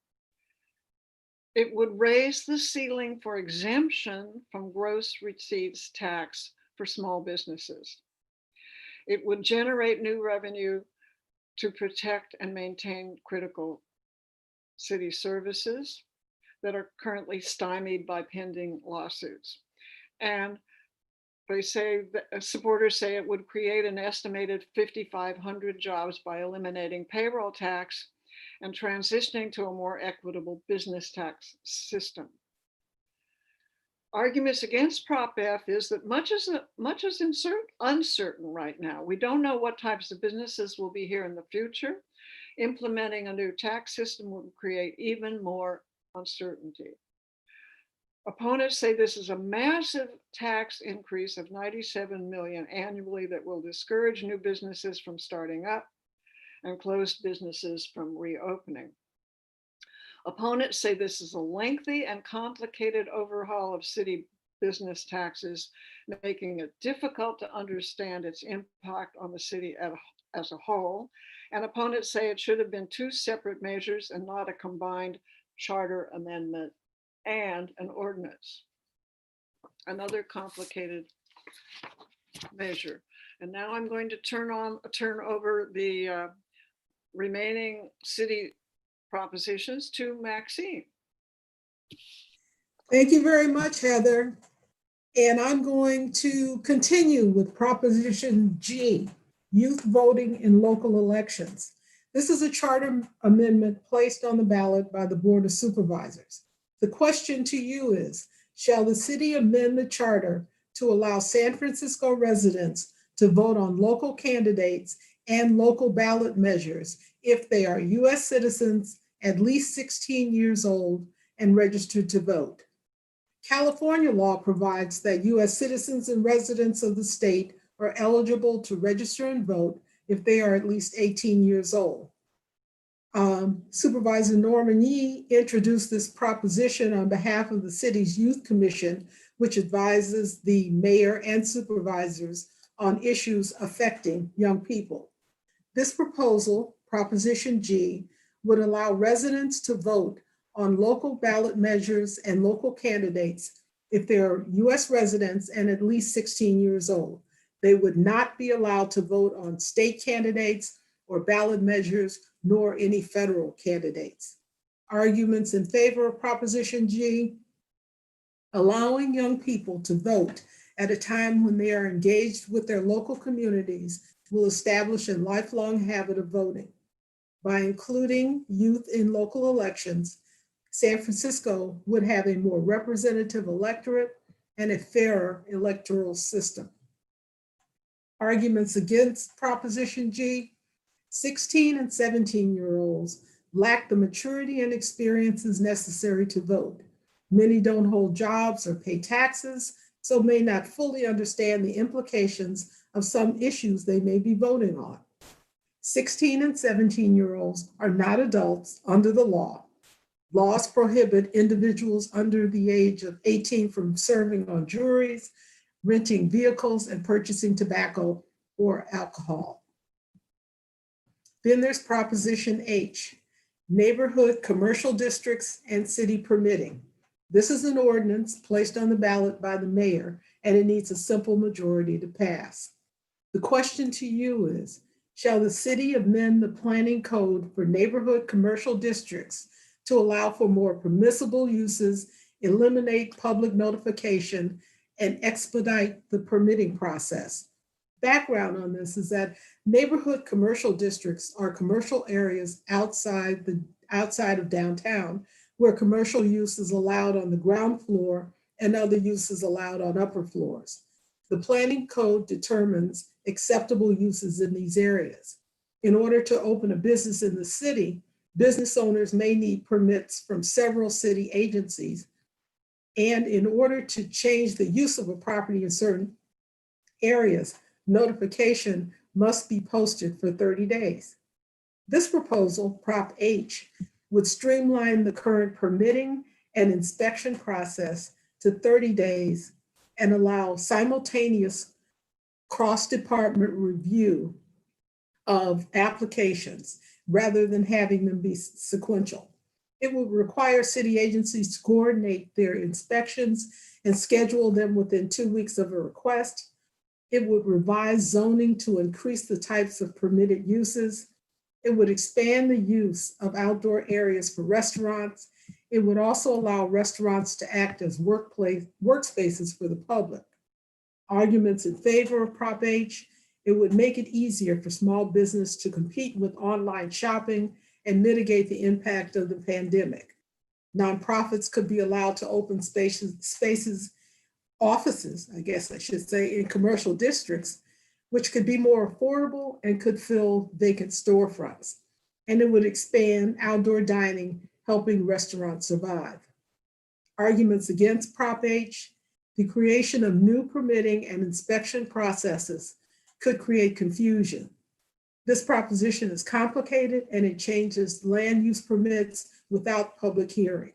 It would raise the ceiling for exemption from gross receipts tax for small businesses. It would generate new revenue to protect and maintain critical city services that are currently stymied by pending lawsuits. And they say, supporters say it would create an estimated 5,500 jobs by eliminating payroll tax and transitioning to a more equitable business tax system. Arguments against Prop F is that much is uncertain right now. We don't know what types of businesses will be here in the future. Implementing a new tax system would create even more uncertainty. Opponents say this is a massive tax increase of 97 million annually that will discourage new businesses from starting up and closed businesses from reopening. Opponents say this is a lengthy and complicated overhaul of city business taxes, making it difficult to understand its impact on the city as a whole. And opponents say it should have been two separate measures and not a combined charter amendment and an ordinance. Another complicated measure. And now I'm going to turn over the remaining city propositions to Maxine. Thank you very much, Heather. And I'm going to continue with Proposition G, youth voting in local elections. This is a charter amendment placed on the ballot by the Board of Supervisors. The question to you is, shall the city amend the charter to allow San Francisco residents to vote on local candidates and local ballot measures if they are US citizens, at least 16 years old, and registered to vote? California law provides that US citizens and residents of the state are eligible to register and vote if they are at least 18 years old. Supervisor Norman Yee introduced this proposition on behalf of the city's Youth Commission, which advises the mayor and supervisors on issues affecting young people. This proposal, Proposition G, would allow residents to vote on local ballot measures and local candidates if they're US residents and at least 16 years old. They would not be allowed to vote on state candidates or ballot measures, nor any federal candidates. Arguments in favor of Proposition G: allowing young people to vote at a time when they are engaged with their local communities will establish a lifelong habit of voting. By including youth in local elections, San Francisco would have a more representative electorate and a fairer electoral system. Arguments against Proposition G: 16 and 17-year-olds lack the maturity and experiences necessary to vote. Many don't hold jobs or pay taxes, so may not fully understand the implications of some issues they may be voting on. 16 and 17-year-olds are not adults under the law. Laws prohibit individuals under the age of 18 from serving on juries, renting vehicles, and purchasing tobacco or alcohol. Then there's Proposition H, neighborhood commercial districts and city permitting. This is an ordinance placed on the ballot by the mayor, and it needs a simple majority to pass. The question to you is, shall the city amend the planning code for neighborhood commercial districts to allow for more permissible uses, eliminate public notification, and expedite the permitting process. Background on this is that neighborhood commercial districts are commercial areas outside of downtown where commercial use is allowed on the ground floor and other uses allowed on upper floors. The planning code determines acceptable uses in these areas. In order to open a business in the city, business owners may need permits from several city agencies. And in order to change the use of a property in certain areas, notification must be posted for 30 days. This proposal, Prop H, would streamline the current permitting and inspection process to 30 days and allow simultaneous cross-department review of applications rather than having them be sequential. It would require city agencies to coordinate their inspections and schedule them within 2 weeks of a request. It would revise zoning to increase the types of permitted uses. It would expand the use of outdoor areas for restaurants. It would also allow restaurants to act as workspaces for the public. Arguments in favor of Prop H: it would make it easier for small business to compete with online shopping and mitigate the impact of the pandemic. Nonprofits could be allowed to open offices, I guess I should say, in commercial districts, which could be more affordable and could fill vacant storefronts. And it would expand outdoor dining, helping restaurants survive. Arguments against Prop H: the creation of new permitting and inspection processes could create confusion. This proposition is complicated and it changes land use permits without public hearing.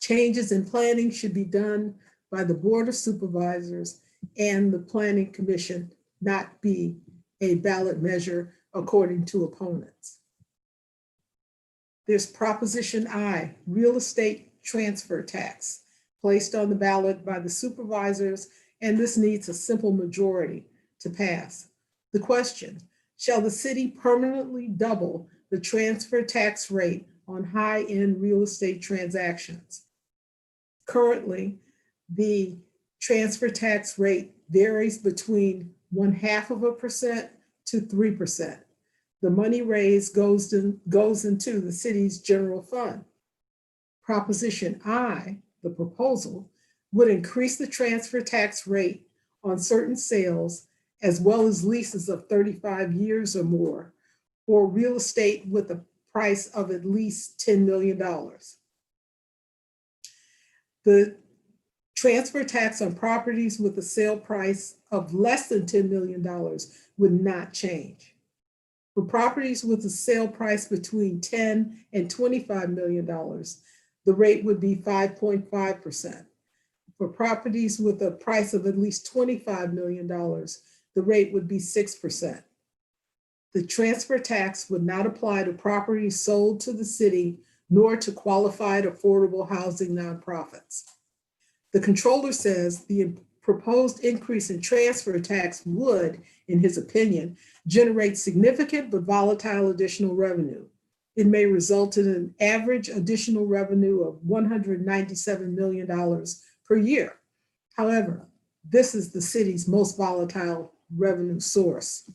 Changes in planning should be done by the Board of Supervisors and the Planning Commission, not be a ballot measure according to opponents. There's Proposition I, real estate transfer tax, placed on the ballot by the supervisors, and this needs a simple majority to pass. The question: shall the city permanently double the transfer tax rate on high-end real estate transactions? Currently, the transfer tax rate varies between 0.5% to 3%. The money raised goes into the city's general fund. Proposition I, the proposal, would increase the transfer tax rate on certain sales as well as leases of 35 years or more, or real estate with a price of at least $10 million. The transfer tax on properties with a sale price of less than $10 million would not change. For properties with a sale price between $10 and $25 million, the rate would be 5.5%. For properties with a price of at least $25 million, the rate would be 6%. The transfer tax would not apply to properties sold to the city nor to qualified affordable housing nonprofits. The controller says the proposed increase in transfer tax would, in his opinion, generate significant but volatile additional revenue. It may result in an average additional revenue of $197 million per year. However, this is the city's most volatile revenue source.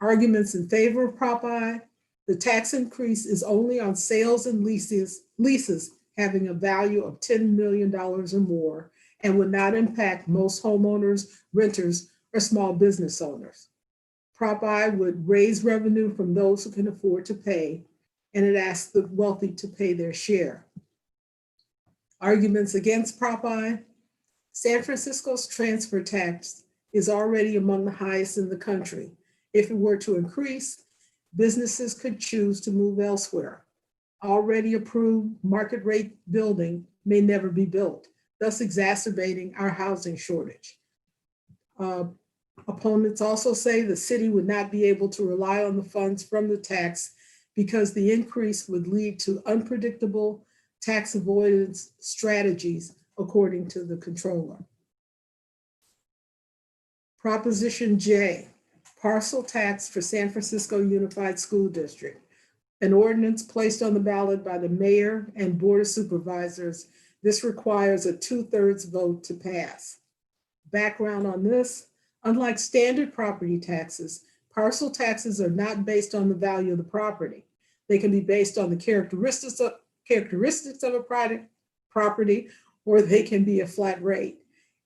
Arguments in favor of Prop I: the tax increase is only on sales and leases having a value of $10 million or more and would not impact most homeowners, renters, or small business owners. Prop I would raise revenue from those who can afford to pay, and it asks the wealthy to pay their share. Arguments against Prop I: San Francisco's transfer tax is already among the highest in the country. If it were to increase, businesses could choose to move elsewhere. Already approved market rate building may never be built, thus exacerbating our housing shortage. Opponents also say the city would not be able to rely on the funds from the tax because the increase would lead to unpredictable tax avoidance strategies, according to the controller. Proposition J, parcel tax for San Francisco Unified School District. An ordinance placed on the ballot by the mayor and board of supervisors. This requires a 2/3 vote to pass. Background on this: unlike standard property taxes, parcel taxes are not based on the value of the property. They can be based on the characteristics of a property, or they can be a flat rate.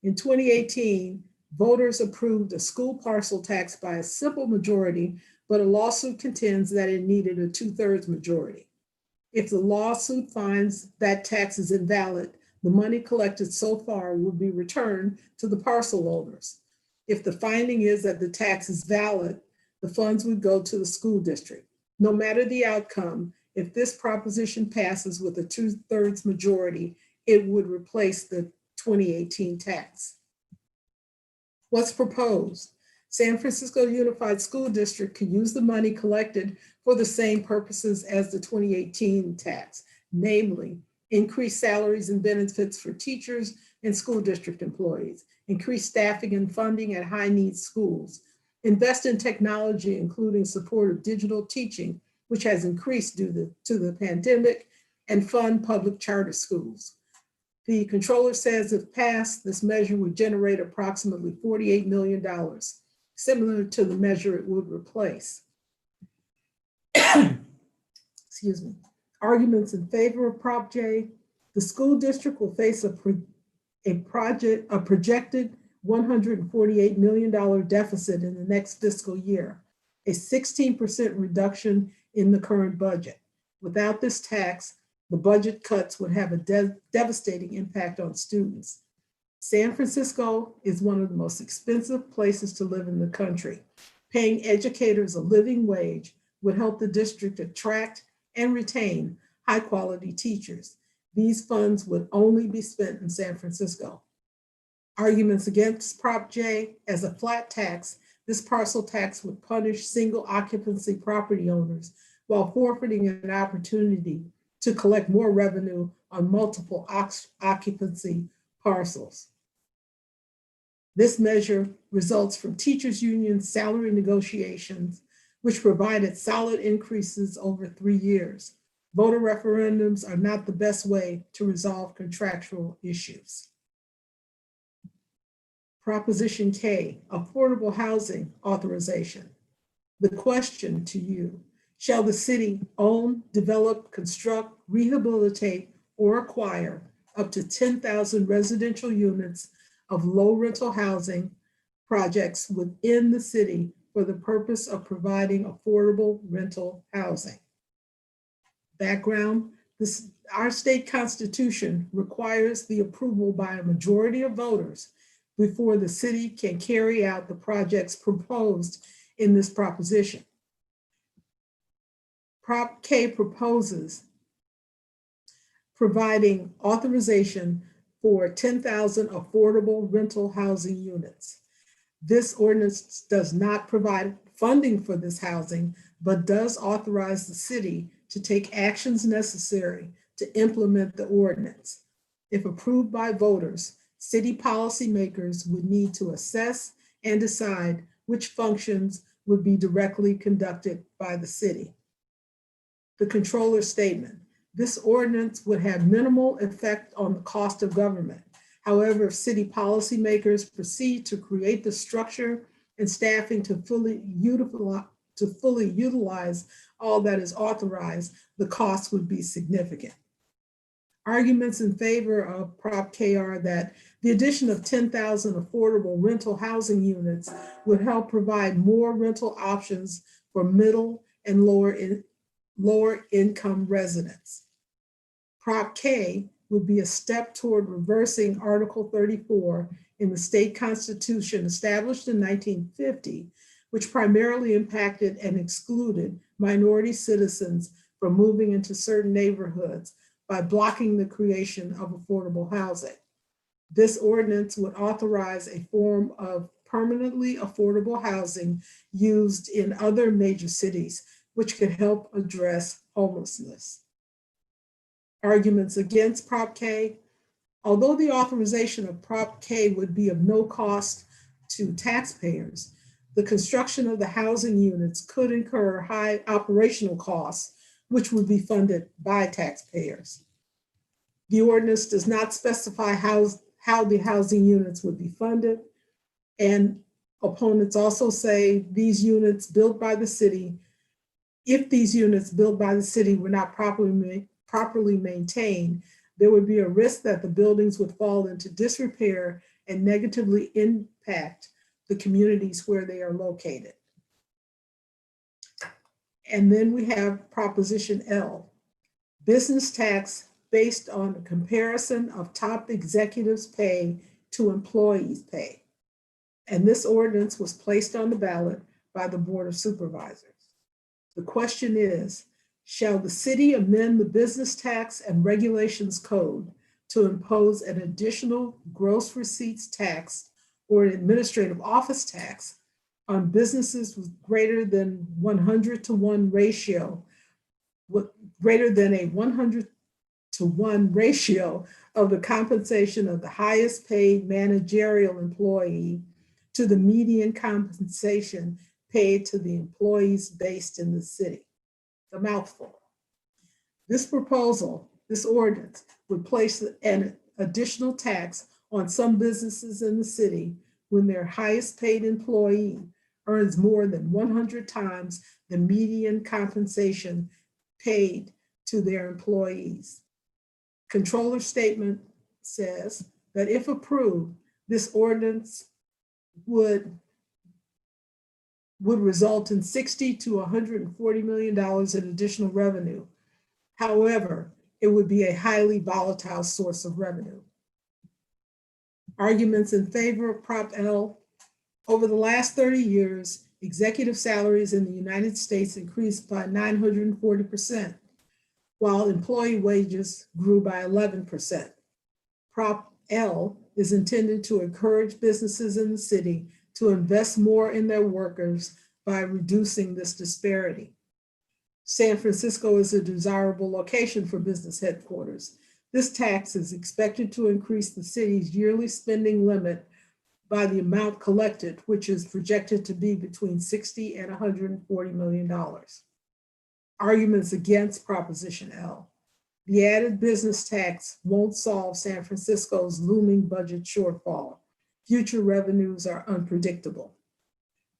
In 2018, voters approved a school parcel tax by a simple majority, but a lawsuit contends that it needed a 2/3 majority. If the lawsuit finds that tax is invalid, the money collected so far will be returned to the parcel owners. If the finding is that the tax is valid, the funds would go to the school district. No matter the outcome, if this proposition passes with a 2/3 majority, it would replace the 2018 tax. What's proposed? San Francisco Unified School District could use the money collected for the same purposes as the 2018 tax, namely, increase salaries and benefits for teachers and school district employees, increase staffing and funding at high-needs schools, invest in technology, including support of digital teaching, which has increased due to the pandemic, and fund public charter schools. The controller says if passed, this measure would generate approximately $48 million, similar to the measure it would replace. Excuse me. Arguments in favor of Prop J: the school district will face a projected $148 million deficit in the next fiscal year, a 16% reduction in the current budget. Without this tax, the budget cuts would have a devastating impact on students. San Francisco is one of the most expensive places to live in the country. Paying educators a living wage would help the district attract and retain high-quality teachers. These funds would only be spent in San Francisco. Arguments against Prop J: as a flat tax, this parcel tax would punish single occupancy property owners while forfeiting an opportunity to collect more revenue on multiple occupancy parcels. This measure results from teachers' union salary negotiations, which provided solid increases over 3 years. Voter referendums are not the best way to resolve contractual issues. Proposition K, affordable housing authorization. The question to you: shall the city own, develop, construct, rehabilitate, or acquire up to 10,000 residential units of low rental housing projects within the city for the purpose of providing affordable rental housing? Background: our state constitution requires the approval by a majority of voters before the city can carry out the projects proposed in this proposition. Prop K proposes providing authorization for 10,000 affordable rental housing units. This ordinance does not provide funding for this housing, but does authorize the city to take actions necessary to implement the ordinance. If approved by voters, city policymakers would need to assess and decide which functions would be directly conducted by the city. The controller's statement: this ordinance would have minimal effect on the cost of government. However, if city policymakers proceed to create the structure and staffing to fully utilize all that is authorized, the cost would be significant. Arguments in favor of Prop K are that the addition of 10,000 affordable rental housing units would help provide more rental options for middle and lower income residents. Prop K would be a step toward reversing Article 34 in the state constitution established in 1950, which primarily impacted and excluded minority citizens from moving into certain neighborhoods by blocking the creation of affordable housing. This ordinance would authorize a form of permanently affordable housing used in other major cities, which could help address homelessness. Arguments against Prop K: although the authorization of Prop K would be of no cost to taxpayers, the construction of the housing units could incur high operational costs, which would be funded by taxpayers. The ordinance does not specify how the housing units would be funded. And opponents also say these units built by the city, if these units built by the city were not properly maintained, there would be a risk that the buildings would fall into disrepair and negatively impact the communities where they are located. And then we have Proposition L, business tax based on a comparison of top executives' pay to employees' pay. And this ordinance was placed on the ballot by the Board of Supervisors. The question is, shall the city amend the business tax and regulations code to impose an additional gross receipts tax or an administrative office tax on businesses with greater than 100-to-1 ratio, greater than a 100-to-1 ratio of the compensation of the highest paid managerial employee to the median compensation paid to the employees based in the city? A mouthful. This proposal, this ordinance, would place an additional tax on some businesses in the city when their highest paid employee earns more than 100 times the median compensation paid to their employees. Controller's statement says that if approved, this ordinance would result in $60 to $140 million in additional revenue. However, it would be a highly volatile source of revenue. Arguments in favor of Prop L. Over the last 30 years, executive salaries in the United States increased by 940%, while employee wages grew by 11%. Prop L is intended to encourage businesses in the city to invest more in their workers by reducing this disparity. San Francisco is a desirable location for business headquarters. This tax is expected to increase the city's yearly spending limit by the amount collected, which is projected to be between $60 and $140 million. Arguments against Proposition L. The added business tax won't solve San Francisco's looming budget shortfall. Future revenues are unpredictable.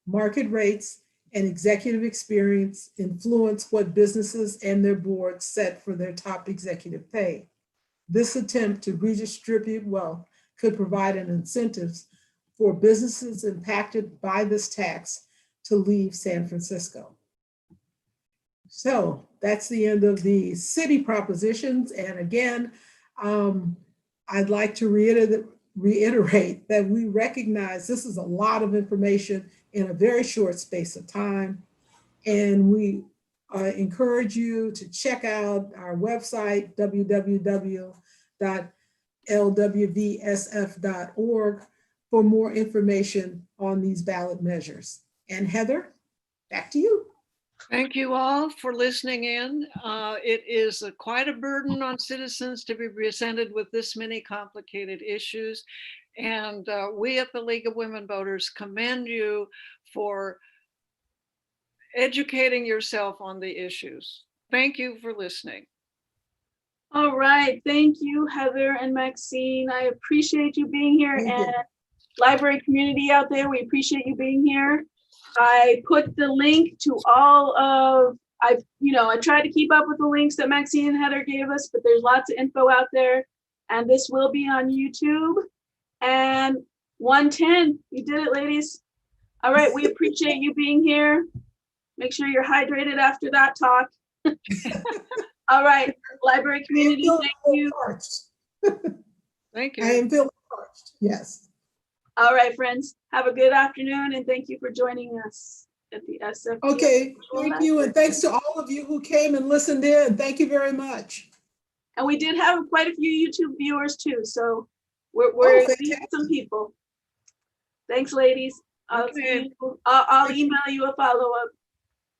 Market rates and executive experience influence what businesses and their boards set for their top executive pay. This attempt to redistribute wealth could provide an incentive for businesses impacted by this tax to leave San Francisco. So that's the end of the city propositions. And again, I'd like to reiterate that we recognize this is a lot of information in a very short space of time. And we encourage you to check out our website, www.lwvsf.org, for more information on these ballot measures. And Heather, back to you. Thank you all for listening in. It is quite a burden on citizens to be presented with this many complicated issues. And we at the League of Women Voters commend you for educating yourself on the issues. Thank you for listening. All right. Thank you, Heather and Maxine. I appreciate you being here. And library community out there, we appreciate you being here. I put the link to all of, I tried to keep up with the links that Maxine and Heather gave us, but there's lots of info out there. And this will be on YouTube. And 110, you did it, ladies. All right, we appreciate you being here. Make sure you're hydrated after that talk. All right, library community, thank you. Thank you. I am feeling parched, yes. All right, friends, have a good afternoon and thank you for joining us at the SF. Okay, thank you. And thanks to all of you who came and listened in. Thank you very much. And we did have quite a few YouTube viewers too. So we're seeing some people. Thanks, ladies. I'll email you a follow-up.